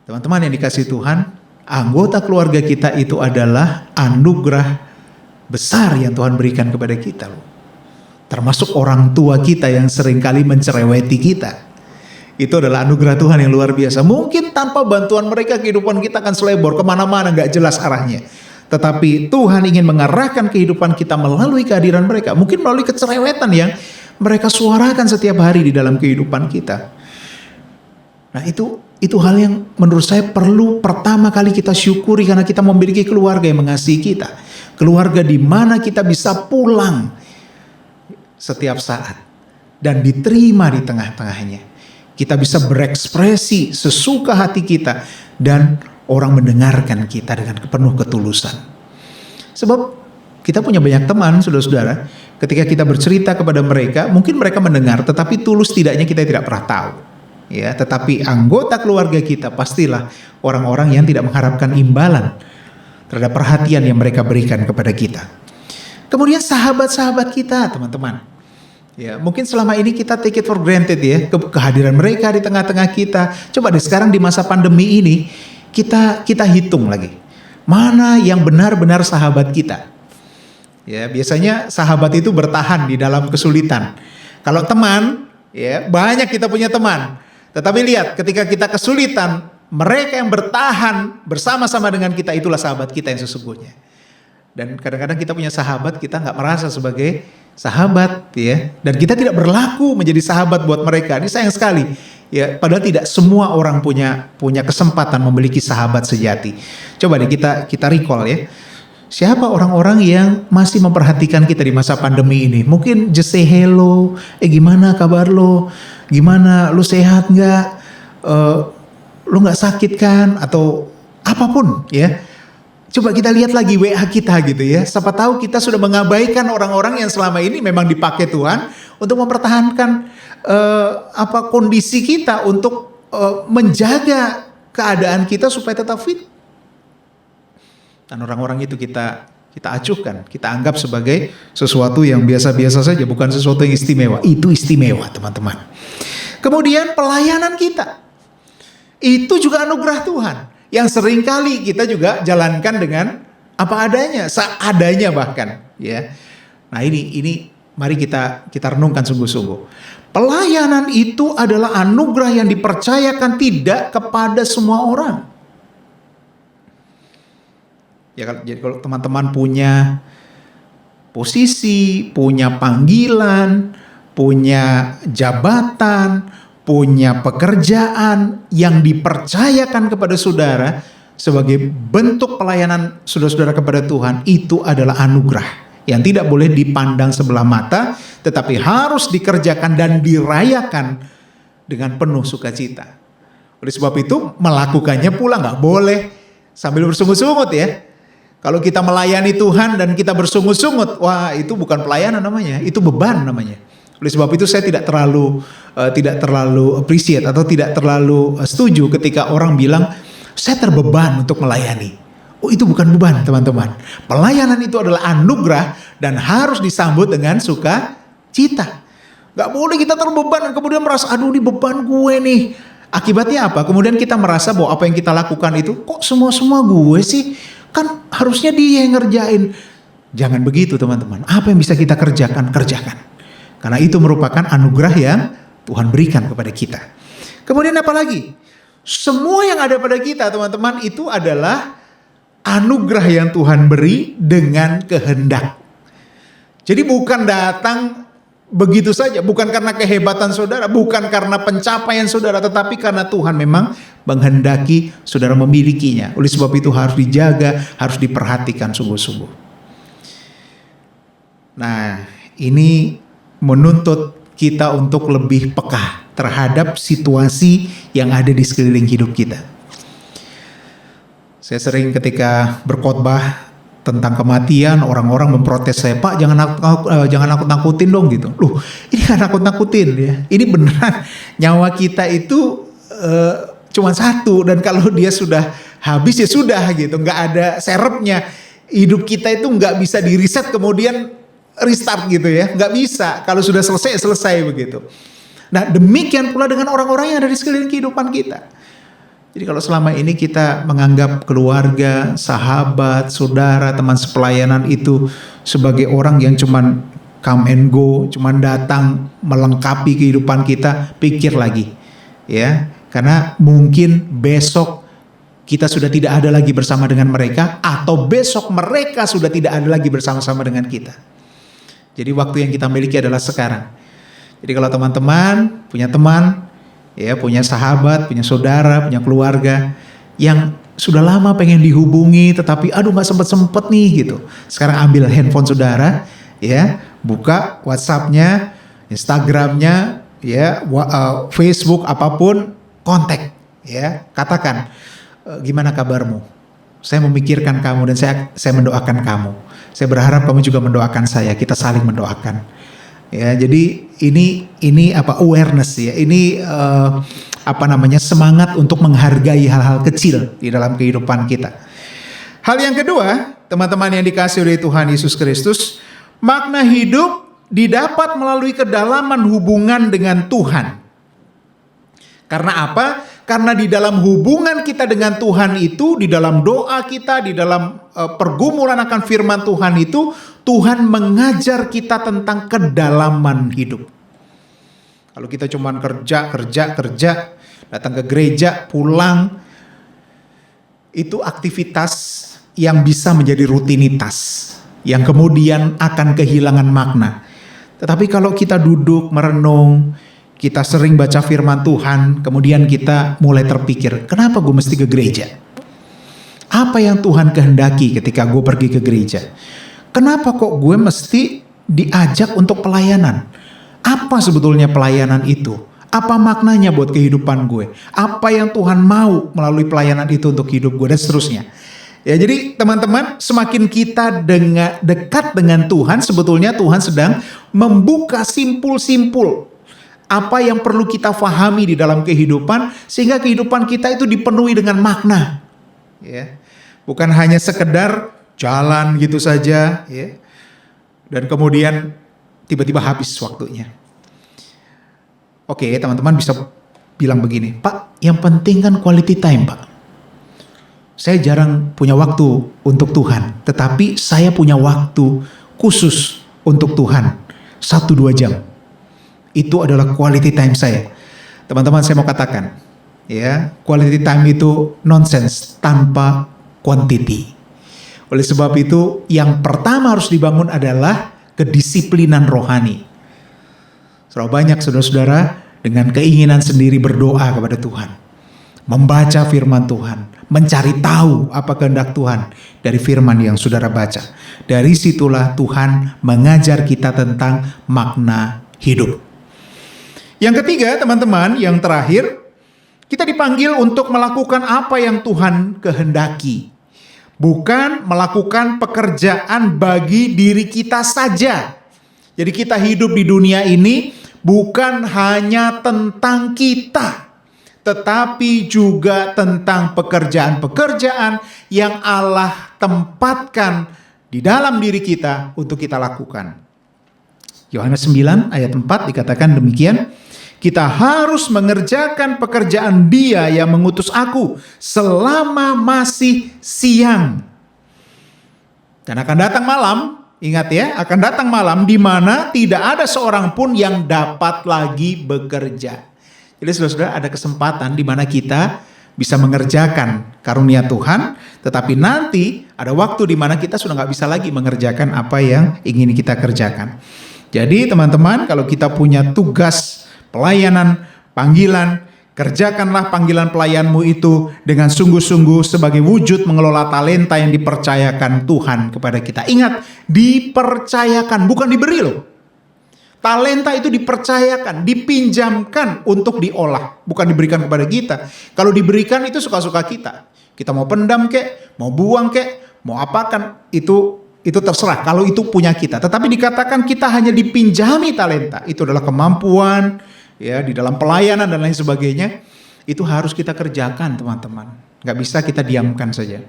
Teman-teman yang dikasih Tuhan, anggota keluarga kita itu adalah anugerah besar yang Tuhan berikan kepada kita loh. Termasuk orang tua kita yang seringkali mencereweti kita. Itu adalah anugerah Tuhan yang luar biasa. Mungkin tanpa bantuan mereka kehidupan kita akan selebor kemana-mana, gak jelas arahnya. Tetapi Tuhan ingin mengarahkan kehidupan kita melalui kehadiran mereka. Mungkin melalui kecerewetan yang mereka suarakan setiap hari di dalam kehidupan kita. Nah itu hal yang menurut saya perlu pertama kali kita syukuri, karena kita memiliki keluarga yang mengasihi kita. Keluarga di mana kita bisa pulang setiap saat dan diterima di tengah-tengahnya. Kita bisa berekspresi sesuka hati kita dan orang mendengarkan kita dengan penuh ketulusan. Sebab kita punya banyak teman, saudara-saudara, ketika kita bercerita kepada mereka, mungkin mereka mendengar, tetapi tulus tidaknya kita tidak pernah tahu. Ya, tetapi anggota keluarga kita pastilah orang-orang yang tidak mengharapkan imbalan terhadap perhatian yang mereka berikan kepada kita. Kemudian sahabat-sahabat kita, teman-teman. Ya, mungkin selama ini kita take it for granted ya, kehadiran mereka di tengah-tengah kita. Coba deh sekarang di masa pandemi ini kita hitung lagi. Mana yang benar-benar sahabat kita? Ya, biasanya sahabat itu bertahan di dalam kesulitan. Kalau teman, ya banyak kita punya teman. Tetapi lihat ketika kita kesulitan, mereka yang bertahan bersama-sama dengan kita, itulah sahabat kita yang sesungguhnya. Dan kadang-kadang kita punya sahabat, kita nggak merasa sebagai sahabat, ya. Dan kita tidak berlaku menjadi sahabat buat mereka. Ini sayang sekali, ya. Padahal tidak semua orang punya kesempatan memiliki sahabat sejati. Coba deh kita recall ya. Siapa orang-orang yang masih memperhatikan kita di masa pandemi ini? Mungkin just say hello, gimana kabar lo? Gimana, lu sehat nggak? Lu nggak sakit kan? Atau apapun, ya. Coba kita lihat lagi WA kita gitu ya. Siapa tahu kita sudah mengabaikan orang-orang yang selama ini memang dipakai Tuhan untuk mempertahankan kondisi kita, untuk menjaga keadaan kita supaya tetap fit. Dan orang-orang itu kita acuhkan, kita anggap sebagai sesuatu yang biasa-biasa saja, bukan sesuatu yang istimewa. Itu istimewa, teman-teman. Kemudian pelayanan kita, itu juga anugerah Tuhan, yang seringkali kita juga jalankan dengan apa adanya, seadanya bahkan, ya. Nah ini mari kita renungkan sungguh-sungguh. Pelayanan itu adalah anugerah yang dipercayakan tidak kepada semua orang. Ya, jadi kalau teman-teman punya posisi, punya panggilan, punya jabatan, punya pekerjaan yang dipercayakan kepada saudara sebagai bentuk pelayanan saudara-saudara kepada Tuhan, itu adalah anugerah yang tidak boleh dipandang sebelah mata, tetapi harus dikerjakan dan dirayakan dengan penuh sukacita. Oleh sebab itu melakukannya pula nggak boleh sambil bersungut-sungut ya. Kalau kita melayani Tuhan dan kita bersungut-sungut, wah itu bukan pelayanan namanya, itu beban namanya. Oleh sebab itu saya tidak terlalu appreciate atau tidak terlalu setuju ketika orang bilang saya terbeban untuk melayani. Oh, itu bukan beban, teman-teman. Pelayanan itu adalah anugerah dan harus disambut dengan sukacita. Gak boleh kita terbeban dan kemudian merasa aduh ini beban gue nih. Akibatnya apa? Kemudian kita merasa bahwa apa yang kita lakukan itu kok semua gue sih? Kan harusnya dia yang ngerjain. Jangan begitu, teman-teman. Apa yang bisa kita kerjakan, kerjakan. Karena itu merupakan anugerah yang Tuhan berikan kepada kita. Kemudian apa lagi? Semua yang ada pada kita, teman-teman, itu adalah anugerah yang Tuhan beri dengan kehendak. Jadi bukan datang begitu saja, bukan karena kehebatan saudara, bukan karena pencapaian saudara, tetapi karena Tuhan memang menghendaki saudara memilikinya. Oleh sebab itu harus dijaga, harus diperhatikan sungguh-sungguh. Nah, ini menuntut kita untuk lebih peka terhadap situasi yang ada di sekeliling hidup kita. Saya sering ketika berkhotbah tentang kematian, orang-orang memprotes saya, Pak jangan nakut-nakutin dong gitu. Loh, ini kan nakut-nakutin ya. Ini beneran nyawa kita itu cuma satu, dan kalau dia sudah habis ya sudah gitu, nggak ada serepnya. Hidup kita itu nggak bisa di reset kemudian restart gitu ya, nggak bisa. Kalau sudah selesai begitu. Nah demikian pula dengan orang-orang yang ada di sekeliling kehidupan kita. Jadi kalau selama ini kita menganggap keluarga, sahabat, saudara, teman sepelayanan itu sebagai orang yang cuman come and go, cuman datang melengkapi kehidupan kita, pikir lagi ya. Karena mungkin besok kita sudah tidak ada lagi bersama dengan mereka, atau besok mereka sudah tidak ada lagi bersama-sama dengan kita. Jadi waktu yang kita miliki adalah sekarang. Jadi kalau teman-teman punya teman, ya punya sahabat, punya saudara, punya keluarga yang sudah lama pengen dihubungi tetapi aduh nggak sempet nih gitu. Sekarang ambil handphone saudara, ya buka WhatsApp-nya, Instagram-nya, ya Facebook apapun, kontak, ya katakan gimana kabarmu? Saya memikirkan kamu dan saya mendoakan kamu. Saya berharap kamu juga mendoakan saya. Kita saling mendoakan. Ya, jadi ini awareness ya. Ini semangat untuk menghargai hal-hal kecil di dalam kehidupan kita. Hal yang kedua, teman-teman yang dikasihi oleh Tuhan Yesus Kristus, makna hidup didapat melalui kedalaman hubungan dengan Tuhan. Karena apa? Karena di dalam hubungan kita dengan Tuhan itu, di dalam doa kita, di dalam pergumulan akan firman Tuhan itu, Tuhan mengajar kita tentang kedalaman hidup. Kalau kita cuma kerja, datang ke gereja, pulang, itu aktivitas yang bisa menjadi rutinitas, yang kemudian akan kehilangan makna. Tetapi kalau kita duduk merenung, kita sering baca firman Tuhan, kemudian kita mulai terpikir, kenapa gue mesti ke gereja? Apa yang Tuhan kehendaki ketika gue pergi ke gereja? Kenapa kok gue mesti diajak untuk pelayanan? Apa sebetulnya pelayanan itu? Apa maknanya buat kehidupan gue? Apa yang Tuhan mau melalui pelayanan itu untuk hidup gue dan seterusnya? Ya, jadi teman-teman, semakin kita dekat dengan Tuhan, sebetulnya Tuhan sedang membuka simpul-simpul apa yang perlu kita fahami di dalam kehidupan, sehingga kehidupan kita itu dipenuhi dengan makna. Ya. Bukan hanya sekedar jalan gitu saja, ya. Dan kemudian tiba-tiba habis waktunya. Oke, teman-teman bisa bilang begini, Pak, yang penting kan quality time, Pak. Saya jarang punya waktu untuk Tuhan, tetapi saya punya waktu khusus untuk Tuhan, 1-2 jam. Itu adalah quality time saya. Teman-teman, saya mau katakan, ya, quality time itu nonsense tanpa quantity. Oleh sebab itu, yang pertama harus dibangun adalah kedisiplinan rohani. Terlalu banyak saudara-saudara dengan keinginan sendiri berdoa kepada Tuhan, membaca firman Tuhan, mencari tahu apa kehendak Tuhan dari firman yang saudara baca. Dari situlah Tuhan mengajar kita tentang makna hidup. Yang ketiga, teman-teman, yang terakhir, kita dipanggil untuk melakukan apa yang Tuhan kehendaki. Bukan melakukan pekerjaan bagi diri kita saja. Jadi kita hidup di dunia ini bukan hanya tentang kita, tetapi juga tentang pekerjaan-pekerjaan yang Allah tempatkan di dalam diri kita untuk kita lakukan. Yohanes 9 ayat 4 dikatakan demikian, kita harus mengerjakan pekerjaan Dia yang mengutus aku selama masih siang. Dan akan datang malam, ingat ya, akan datang malam di mana tidak ada seorang pun yang dapat lagi bekerja. Jadi saudara-saudara, ada kesempatan di mana kita bisa mengerjakan karunia Tuhan, tetapi nanti ada waktu di mana kita sudah nggak bisa lagi mengerjakan apa yang ingin kita kerjakan. Jadi teman-teman, kalau kita punya tugas pelayanan, panggilan, kerjakanlah panggilan pelayanmu itu dengan sungguh-sungguh sebagai wujud mengelola talenta yang dipercayakan Tuhan kepada kita. Ingat, dipercayakan, bukan diberi loh. Talenta itu dipercayakan, dipinjamkan untuk diolah, bukan diberikan kepada kita. Kalau diberikan itu suka-suka kita. Kita mau pendam kek, mau buang kek, mau apakan, itu terserah kalau itu punya kita. Tetapi dikatakan kita hanya dipinjami talenta. Itu adalah kemampuan ya di dalam pelayanan dan lain sebagainya. Itu harus kita kerjakan, teman-teman. Nggak bisa kita diamkan saja.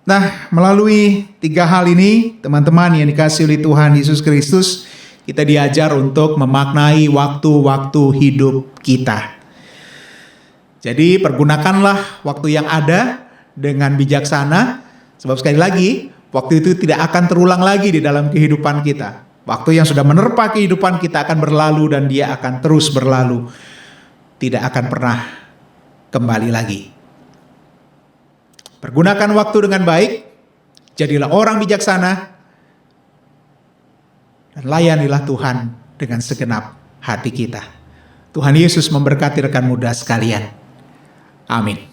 Nah, melalui 3 hal ini, teman-teman yang dikasihi oleh Tuhan Yesus Kristus, kita diajar untuk memaknai waktu-waktu hidup kita. Jadi pergunakanlah waktu yang ada dengan bijaksana. Sebab sekali lagi, waktu itu tidak akan terulang lagi di dalam kehidupan kita. Waktu yang sudah menerpa kehidupan kita akan berlalu dan dia akan terus berlalu. Tidak akan pernah kembali lagi. Pergunakan waktu dengan baik. Jadilah orang bijaksana. Dan layanilah Tuhan dengan segenap hati kita. Tuhan Yesus memberkati rekan muda sekalian. Amin.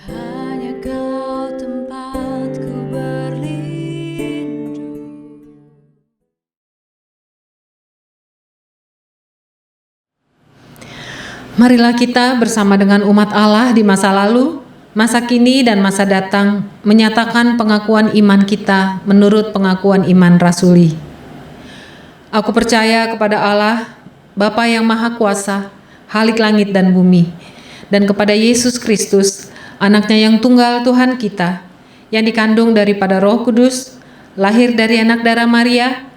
Hanya Kau tempatku berlindung. Marilah kita bersama dengan umat Allah di masa lalu, masa kini dan masa datang menyatakan pengakuan iman kita menurut pengakuan iman rasuli. Aku percaya kepada Allah, Bapa yang Maha Kuasa, Khalik langit dan bumi, dan kepada Yesus Kristus, Anaknya yang tunggal Tuhan kita, yang dikandung daripada Roh Kudus, lahir dari anak darah Maria,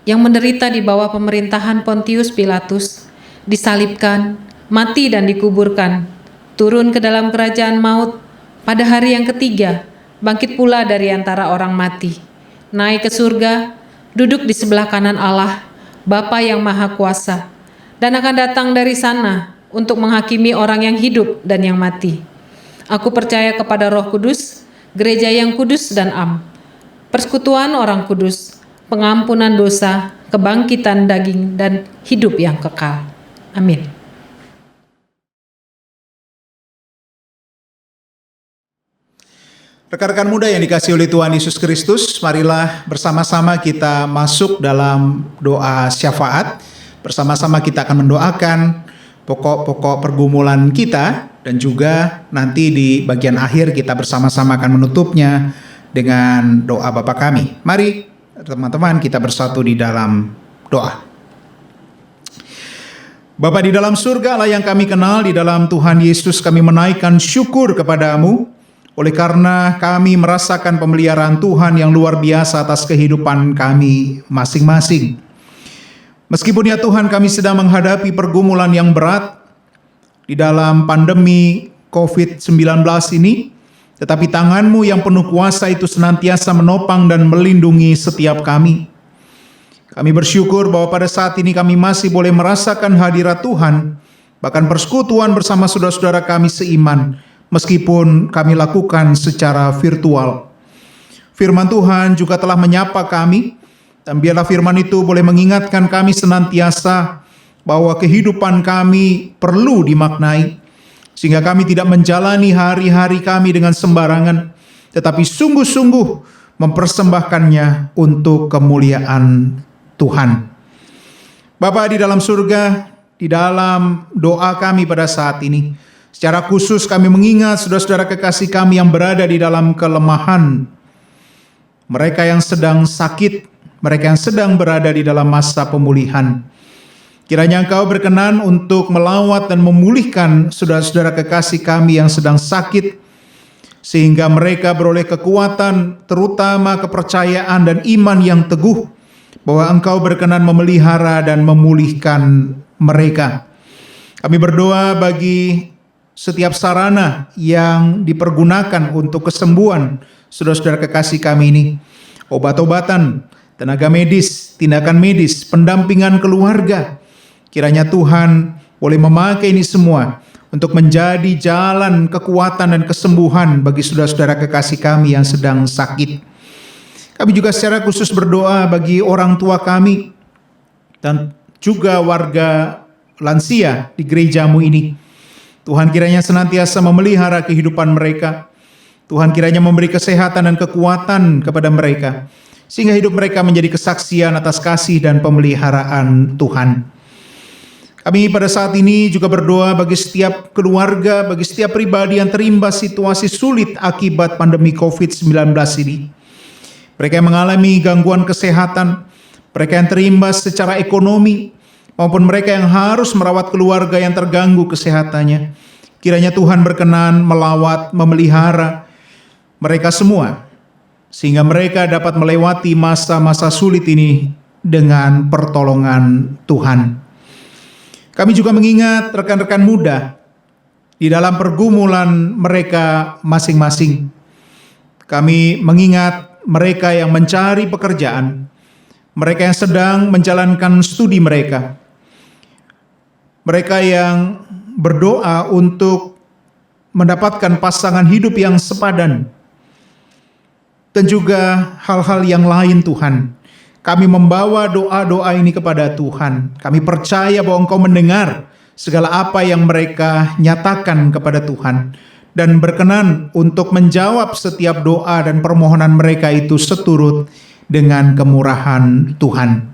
yang menderita di bawah pemerintahan Pontius Pilatus, disalibkan, mati dan dikuburkan, turun ke dalam kerajaan maut, pada hari yang ketiga, bangkit pula dari antara orang mati, naik ke surga, duduk di sebelah kanan Allah, Bapa yang Maha Kuasa, dan akan datang dari sana untuk menghakimi orang yang hidup dan yang mati. Aku percaya kepada Roh Kudus, gereja yang kudus dan am, persekutuan orang kudus, pengampunan dosa, kebangkitan daging, dan hidup yang kekal. Amin. Rekan-rekan muda yang dikasihi oleh Tuhan Yesus Kristus, marilah bersama-sama kita masuk dalam doa syafaat. Bersama-sama kita akan mendoakan pokok-pokok pergumulan kita, dan juga nanti di bagian akhir kita bersama-sama akan menutupnya dengan doa Bapa kami. Mari teman-teman kita bersatu di dalam doa. Bapa di dalam surga, Allah yang kami kenal, di dalam Tuhan Yesus kami menaikkan syukur kepadamu. Oleh karena kami merasakan pemeliharaan Tuhan yang luar biasa atas kehidupan kami masing-masing. Meskipun ya Tuhan kami sedang menghadapi pergumulan yang berat di dalam pandemi COVID-19 ini, tetapi tangan-Mu yang penuh kuasa itu senantiasa menopang dan melindungi setiap kami. Kami bersyukur bahwa pada saat ini kami masih boleh merasakan hadirat Tuhan, bahkan persekutuan bersama saudara-saudara kami seiman, meskipun kami lakukan secara virtual. Firman Tuhan juga telah menyapa kami, dan biarlah firman itu boleh mengingatkan kami senantiasa bahwa kehidupan kami perlu dimaknai, sehingga kami tidak menjalani hari-hari kami dengan sembarangan, tetapi sungguh-sungguh mempersembahkannya untuk kemuliaan Tuhan. Bapa di dalam surga, di dalam doa kami pada saat ini, secara khusus kami mengingat saudara-saudara kekasih kami yang berada di dalam kelemahan, mereka yang sedang sakit, mereka yang sedang berada di dalam masa pemulihan. Kiranya Engkau berkenan untuk melawat dan memulihkan saudara-saudara kekasih kami yang sedang sakit, sehingga mereka beroleh kekuatan, terutama kepercayaan dan iman yang teguh, bahwa Engkau berkenan memelihara dan memulihkan mereka. Kami berdoa bagi setiap sarana yang dipergunakan untuk kesembuhan saudara-saudara kekasih kami ini. obat-obatan, tenaga medis, tindakan medis, pendampingan keluarga. Kiranya Tuhan boleh memakai ini semua untuk menjadi jalan kekuatan dan kesembuhan bagi saudara-saudara kekasih kami yang sedang sakit. Kami juga secara khusus berdoa bagi orang tua kami dan juga warga lansia di gerejamu ini. Tuhan kiranya senantiasa memelihara kehidupan mereka. Tuhan kiranya memberi kesehatan dan kekuatan kepada mereka, sehingga hidup mereka menjadi kesaksian atas kasih dan pemeliharaan Tuhan. Kami pada saat ini juga berdoa bagi setiap keluarga, bagi setiap pribadi yang terimbas situasi sulit akibat pandemi COVID-19 ini. Mereka yang mengalami gangguan kesehatan, mereka yang terimbas secara ekonomi, maupun mereka yang harus merawat keluarga yang terganggu kesehatannya. Kiranya Tuhan berkenan melawat, memelihara mereka semua, sehingga mereka dapat melewati masa-masa sulit ini dengan pertolongan Tuhan. Kami juga mengingat rekan-rekan muda di dalam pergumulan mereka masing-masing. Kami mengingat mereka yang mencari pekerjaan, mereka yang sedang menjalankan studi mereka, mereka yang berdoa untuk mendapatkan pasangan hidup yang sepadan, dan juga hal-hal yang lain Tuhan. Kami membawa doa-doa ini kepada Tuhan. Kami percaya bahwa Engkau mendengar segala apa yang mereka nyatakan kepada Tuhan, dan berkenan untuk menjawab setiap doa dan permohonan mereka itu seturut dengan kemurahan Tuhan.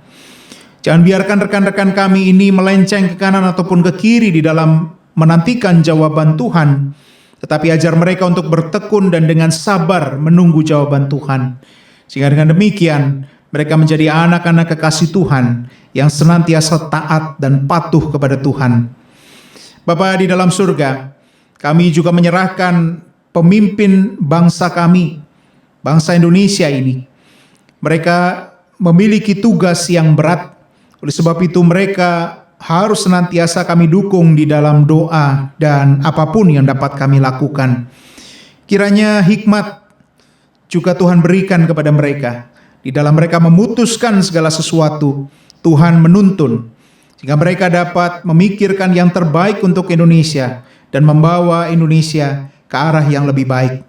Jangan biarkan rekan-rekan kami ini melenceng ke kanan ataupun ke kiri di dalam menantikan jawaban Tuhan, tetapi ajar mereka untuk bertekun dan dengan sabar menunggu jawaban Tuhan, sehingga dengan demikian mereka menjadi anak-anak kekasih Tuhan yang senantiasa taat dan patuh kepada Tuhan. Bapa di dalam surga, kami juga menyerahkan pemimpin bangsa kami, bangsa Indonesia ini. Mereka memiliki tugas yang berat, oleh sebab itu mereka harus senantiasa kami dukung di dalam doa dan apapun yang dapat kami lakukan. Kiranya hikmat juga Tuhan berikan kepada mereka. Di dalam mereka memutuskan segala sesuatu, Tuhan menuntun, sehingga mereka dapat memikirkan yang terbaik untuk Indonesia dan membawa Indonesia ke arah yang lebih baik.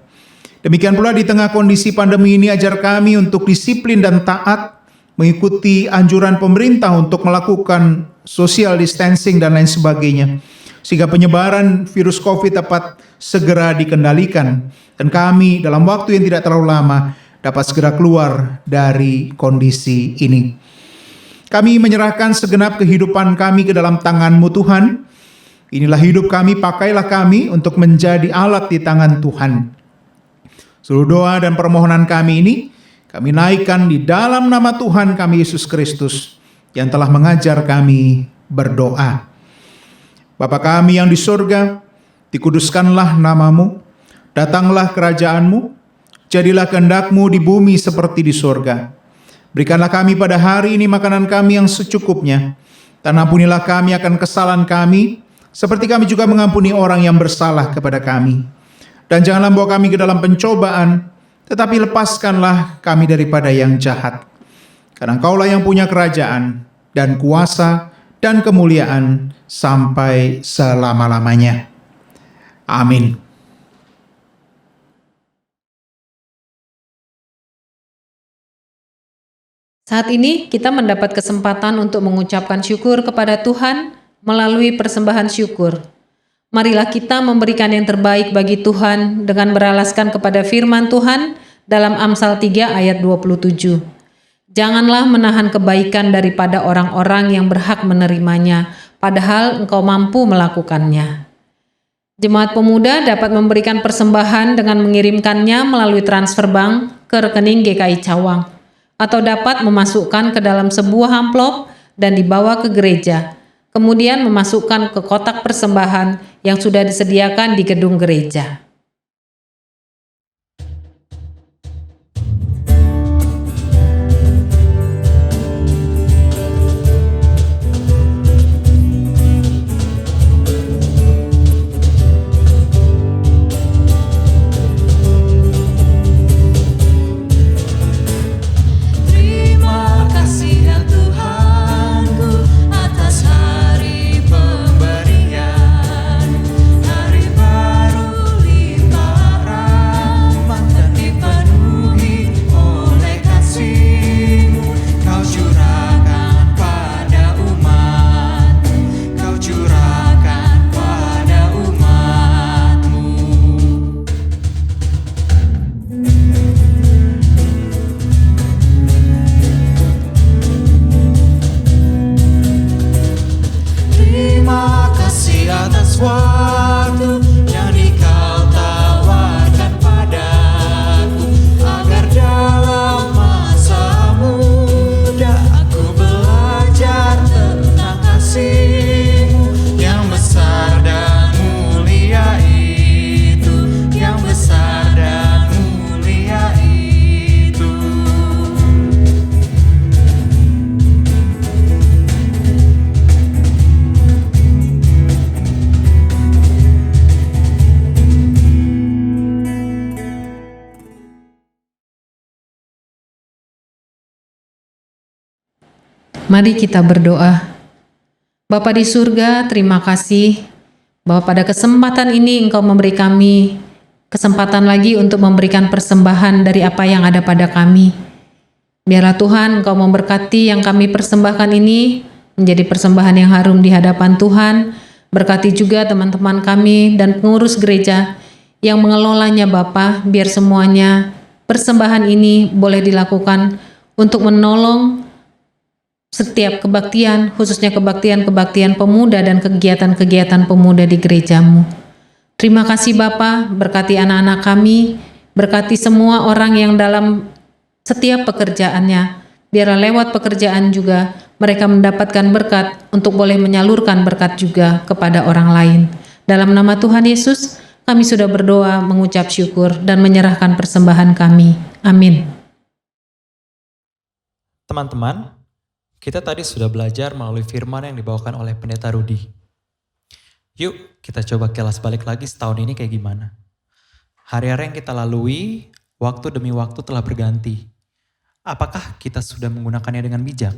Demikian pula di tengah kondisi pandemi ini, ajar kami untuk disiplin dan taat, mengikuti anjuran pemerintah untuk melakukan social distancing dan lain sebagainya, sehingga penyebaran virus COVID dapat segera dikendalikan, dan kami dalam waktu yang tidak terlalu lama dapat segera keluar dari kondisi ini. Kami menyerahkan segenap kehidupan kami ke dalam tangan-Mu Tuhan. Inilah hidup kami, pakailah kami untuk menjadi alat di tangan Tuhan. Seluruh doa dan permohonan kami ini kami naikkan di dalam nama Tuhan kami Yesus Kristus yang telah mengajar kami berdoa. Bapa kami yang di surga, dikuduskanlah nama-Mu, datanglah kerajaan-Mu, jadilah kehendak-Mu di bumi seperti di surga. Berikanlah kami pada hari ini makanan kami yang secukupnya, dan ampunilah kami akan kesalahan kami, seperti kami juga mengampuni orang yang bersalah kepada kami. Dan janganlah bawa kami ke dalam pencobaan, tetapi lepaskanlah kami daripada yang jahat. Karena Engkaulah yang punya kerajaan, dan kuasa, dan kemuliaan, sampai selama-lamanya. Amin. Saat ini kita mendapat kesempatan untuk mengucapkan syukur kepada Tuhan melalui persembahan syukur. Marilah kita memberikan yang terbaik bagi Tuhan dengan beralaskan kepada firman Tuhan dalam Amsal 3 ayat 27. Janganlah menahan kebaikan daripada orang-orang yang berhak menerimanya, padahal engkau mampu melakukannya. Jemaat Pemuda dapat memberikan persembahan dengan mengirimkannya melalui transfer bank ke rekening GKI Cawang, atau dapat memasukkan ke dalam sebuah amplop dan dibawa ke gereja, kemudian memasukkan ke kotak persembahan yang sudah disediakan di gedung gereja. Mari kita berdoa. Bapa di surga, terima kasih bahwa pada kesempatan ini Engkau memberi kami kesempatan lagi untuk memberikan persembahan dari apa yang ada pada kami. Biarlah Tuhan Engkau memberkati yang kami persembahkan ini menjadi persembahan yang harum di hadapan Tuhan. Berkati juga teman-teman kami dan pengurus gereja yang mengelolanya Bapa, biar semuanya persembahan ini boleh dilakukan untuk menolong setiap kebaktian, khususnya kebaktian-kebaktian pemuda dan kegiatan-kegiatan pemuda di gerejamu. Terima kasih Bapa, berkati anak-anak kami, berkati semua orang yang dalam setiap pekerjaannya. Biarlah lewat pekerjaan juga mereka mendapatkan berkat untuk boleh menyalurkan berkat juga kepada orang lain. Dalam nama Tuhan Yesus, kami sudah berdoa, mengucap syukur, dan menyerahkan persembahan kami. Amin. Teman-teman, kita tadi sudah belajar melalui firman yang dibawakan oleh Pendeta Rudi. Yuk, kita coba kilas balik lagi setahun ini kayak gimana. Hari-hari yang kita lalui, waktu demi waktu telah berganti. Apakah kita sudah menggunakannya dengan bijak?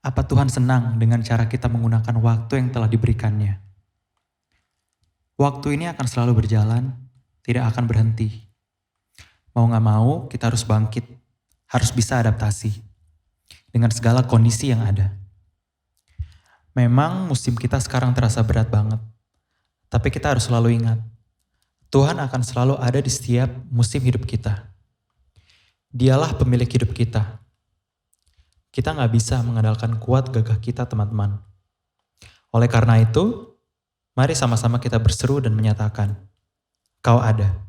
Apa Tuhan senang dengan cara kita menggunakan waktu yang telah diberikannya? Waktu ini akan selalu berjalan, tidak akan berhenti. Mau gak mau, kita harus bangkit, harus bisa adaptasi dengan segala kondisi yang ada. Memang musim kita sekarang terasa berat banget, tapi kita harus selalu ingat, Tuhan akan selalu ada di setiap musim hidup kita. Dialah pemilik hidup kita. Kita gak bisa mengandalkan kuat gagah kita, teman-teman. Oleh karena itu, mari sama-sama kita berseru dan menyatakan, Kau ada.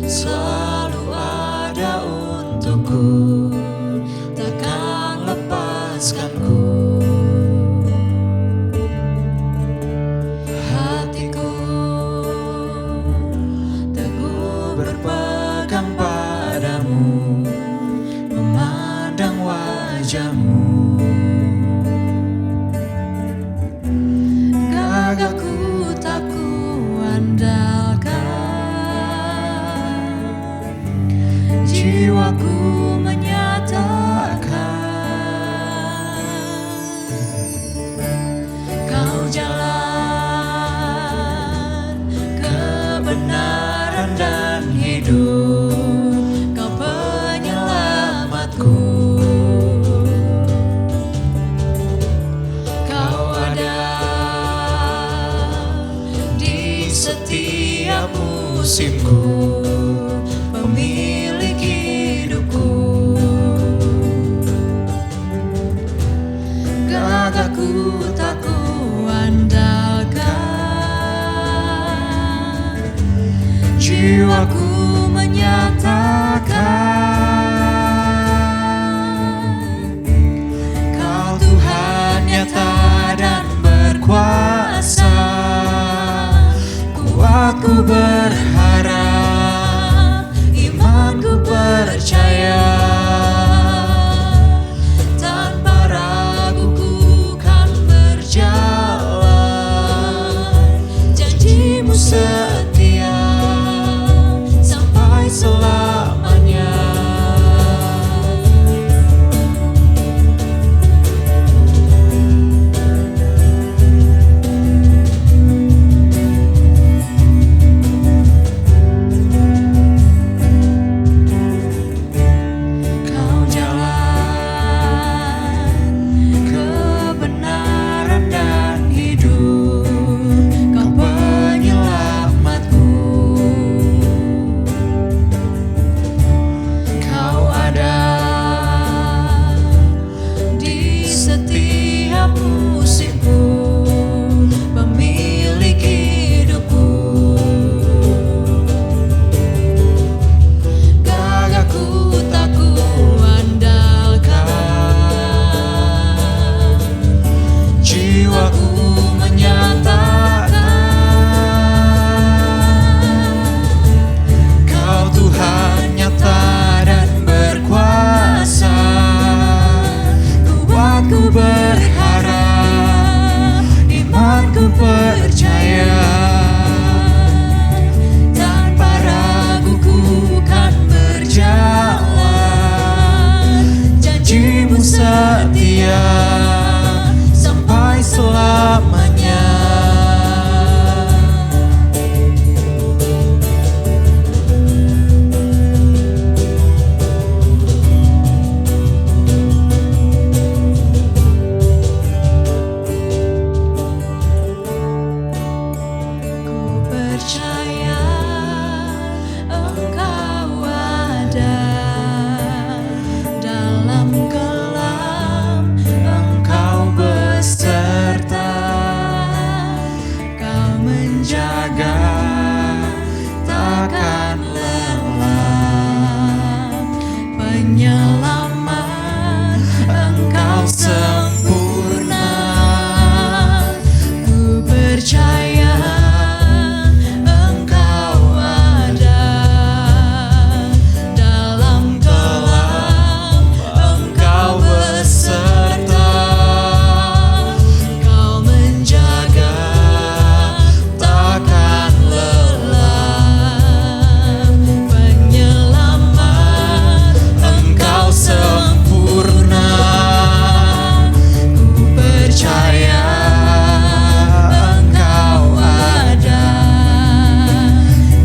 Selalu ada untukku, takkan lepaskanku. Hatiku teguh berpegang padamu, memandang wajahmu. Gagahku tak kuandalkan, jiwaku menyatakan Kau jalan kebenaran dan hidup, Kau penyelamatku. Kau ada di setiap musimku, pemilik hidupku. Gagahku tak kuandalkan, jiwaku menyatakan Kau Tuhan nyata dan berkuasa. Kuatku berharap, imanku percaya, tanpa ragu ku kan berjalan Ku berharap, imanku percaya, tanpa ragu ku kan berjalan. Janjimu setia sampai selamanya. Penyelamat Engkau sempurna. Ku percaya Engkau ada dalam kelam, Engkau beserta, Kau menjaga takkan lelah. Penyelamat Engkau sempurna. Ku percaya Engkau ada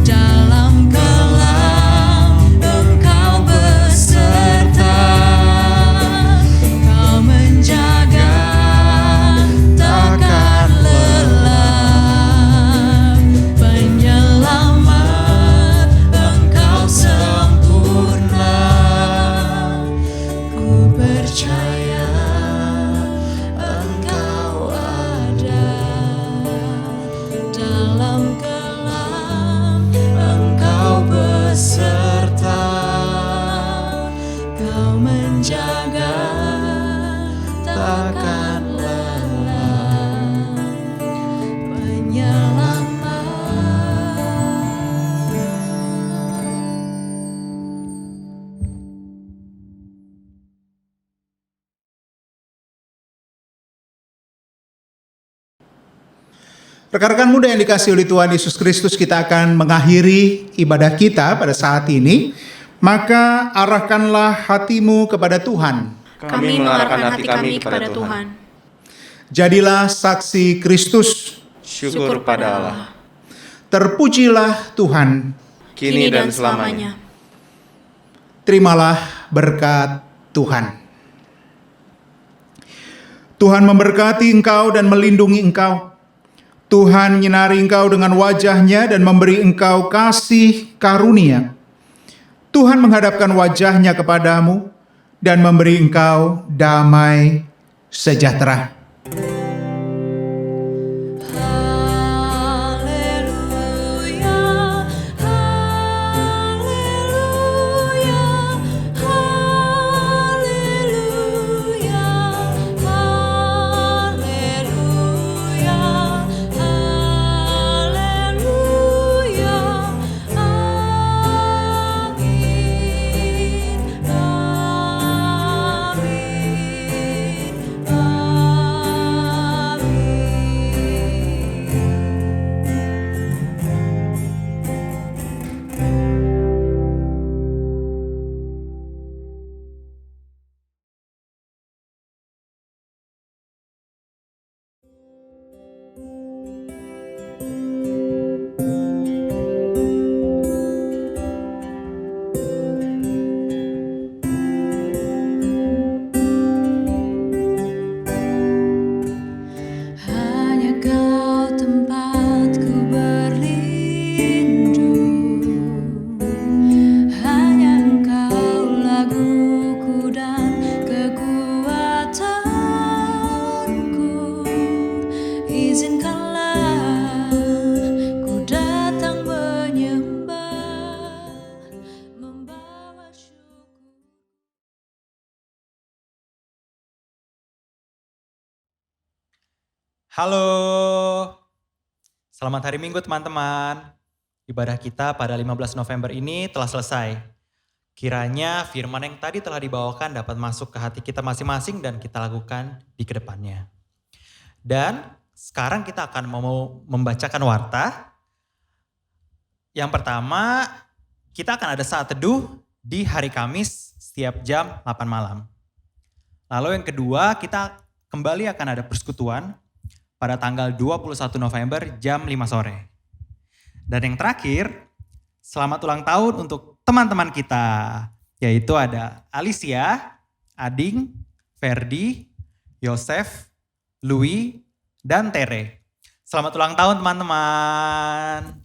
dalam kelam, Engkau beserta, Kau menjaga takkan lelah. Penyelamat Engkau sempurna. Ku percaya Engkau ada dalam kelam, Engkau beserta, Kau menjaga takkan lelah. Penyelamat. Rekan-rekan muda yang dikasihi oleh Tuhan Yesus Kristus, kita akan mengakhiri ibadah kita pada saat ini. Maka arahkanlah hatimu kepada Tuhan. Kami mengarahkan hati kami kepada Tuhan. Jadilah saksi Kristus. Syukur pada Allah, Terpujilah Tuhan. kini dan selamanya. Terimalah berkat Tuhan. Tuhan memberkati engkau dan melindungi engkau. Tuhan menyinari engkau dengan wajah-Nya dan memberi engkau kasih karunia. Tuhan menghadapkan wajah-Nya kepadamu dan memberi engkau damai sejahtera. Haleluya, haleluya, haleluya, haleluya, haleluya. Amin, amin, hanya Kau tempatku berlindung, hanya Engkau laguku dan kekuatanku. Izinkanlah ku datang menyembah, membawa syukur. Halo, selamat hari Minggu teman-teman. Ibadah kita pada 15 November ini telah selesai. Kiranya firman yang tadi telah dibawakan dapat masuk ke hati kita masing-masing dan kita lakukan di kedepannya. Dan sekarang kita akan mau membacakan warta. Yang pertama, kita akan ada saat teduh di hari Kamis setiap jam 8 malam. Lalu yang kedua, kita kembali akan ada persekutuan pada tanggal 21 November jam 5 sore. Dan yang terakhir, selamat ulang tahun untuk teman-teman kita, yaitu ada Alicia, Ading, Ferdi, Yosef, Louis, dan Tere. Selamat ulang tahun teman-teman.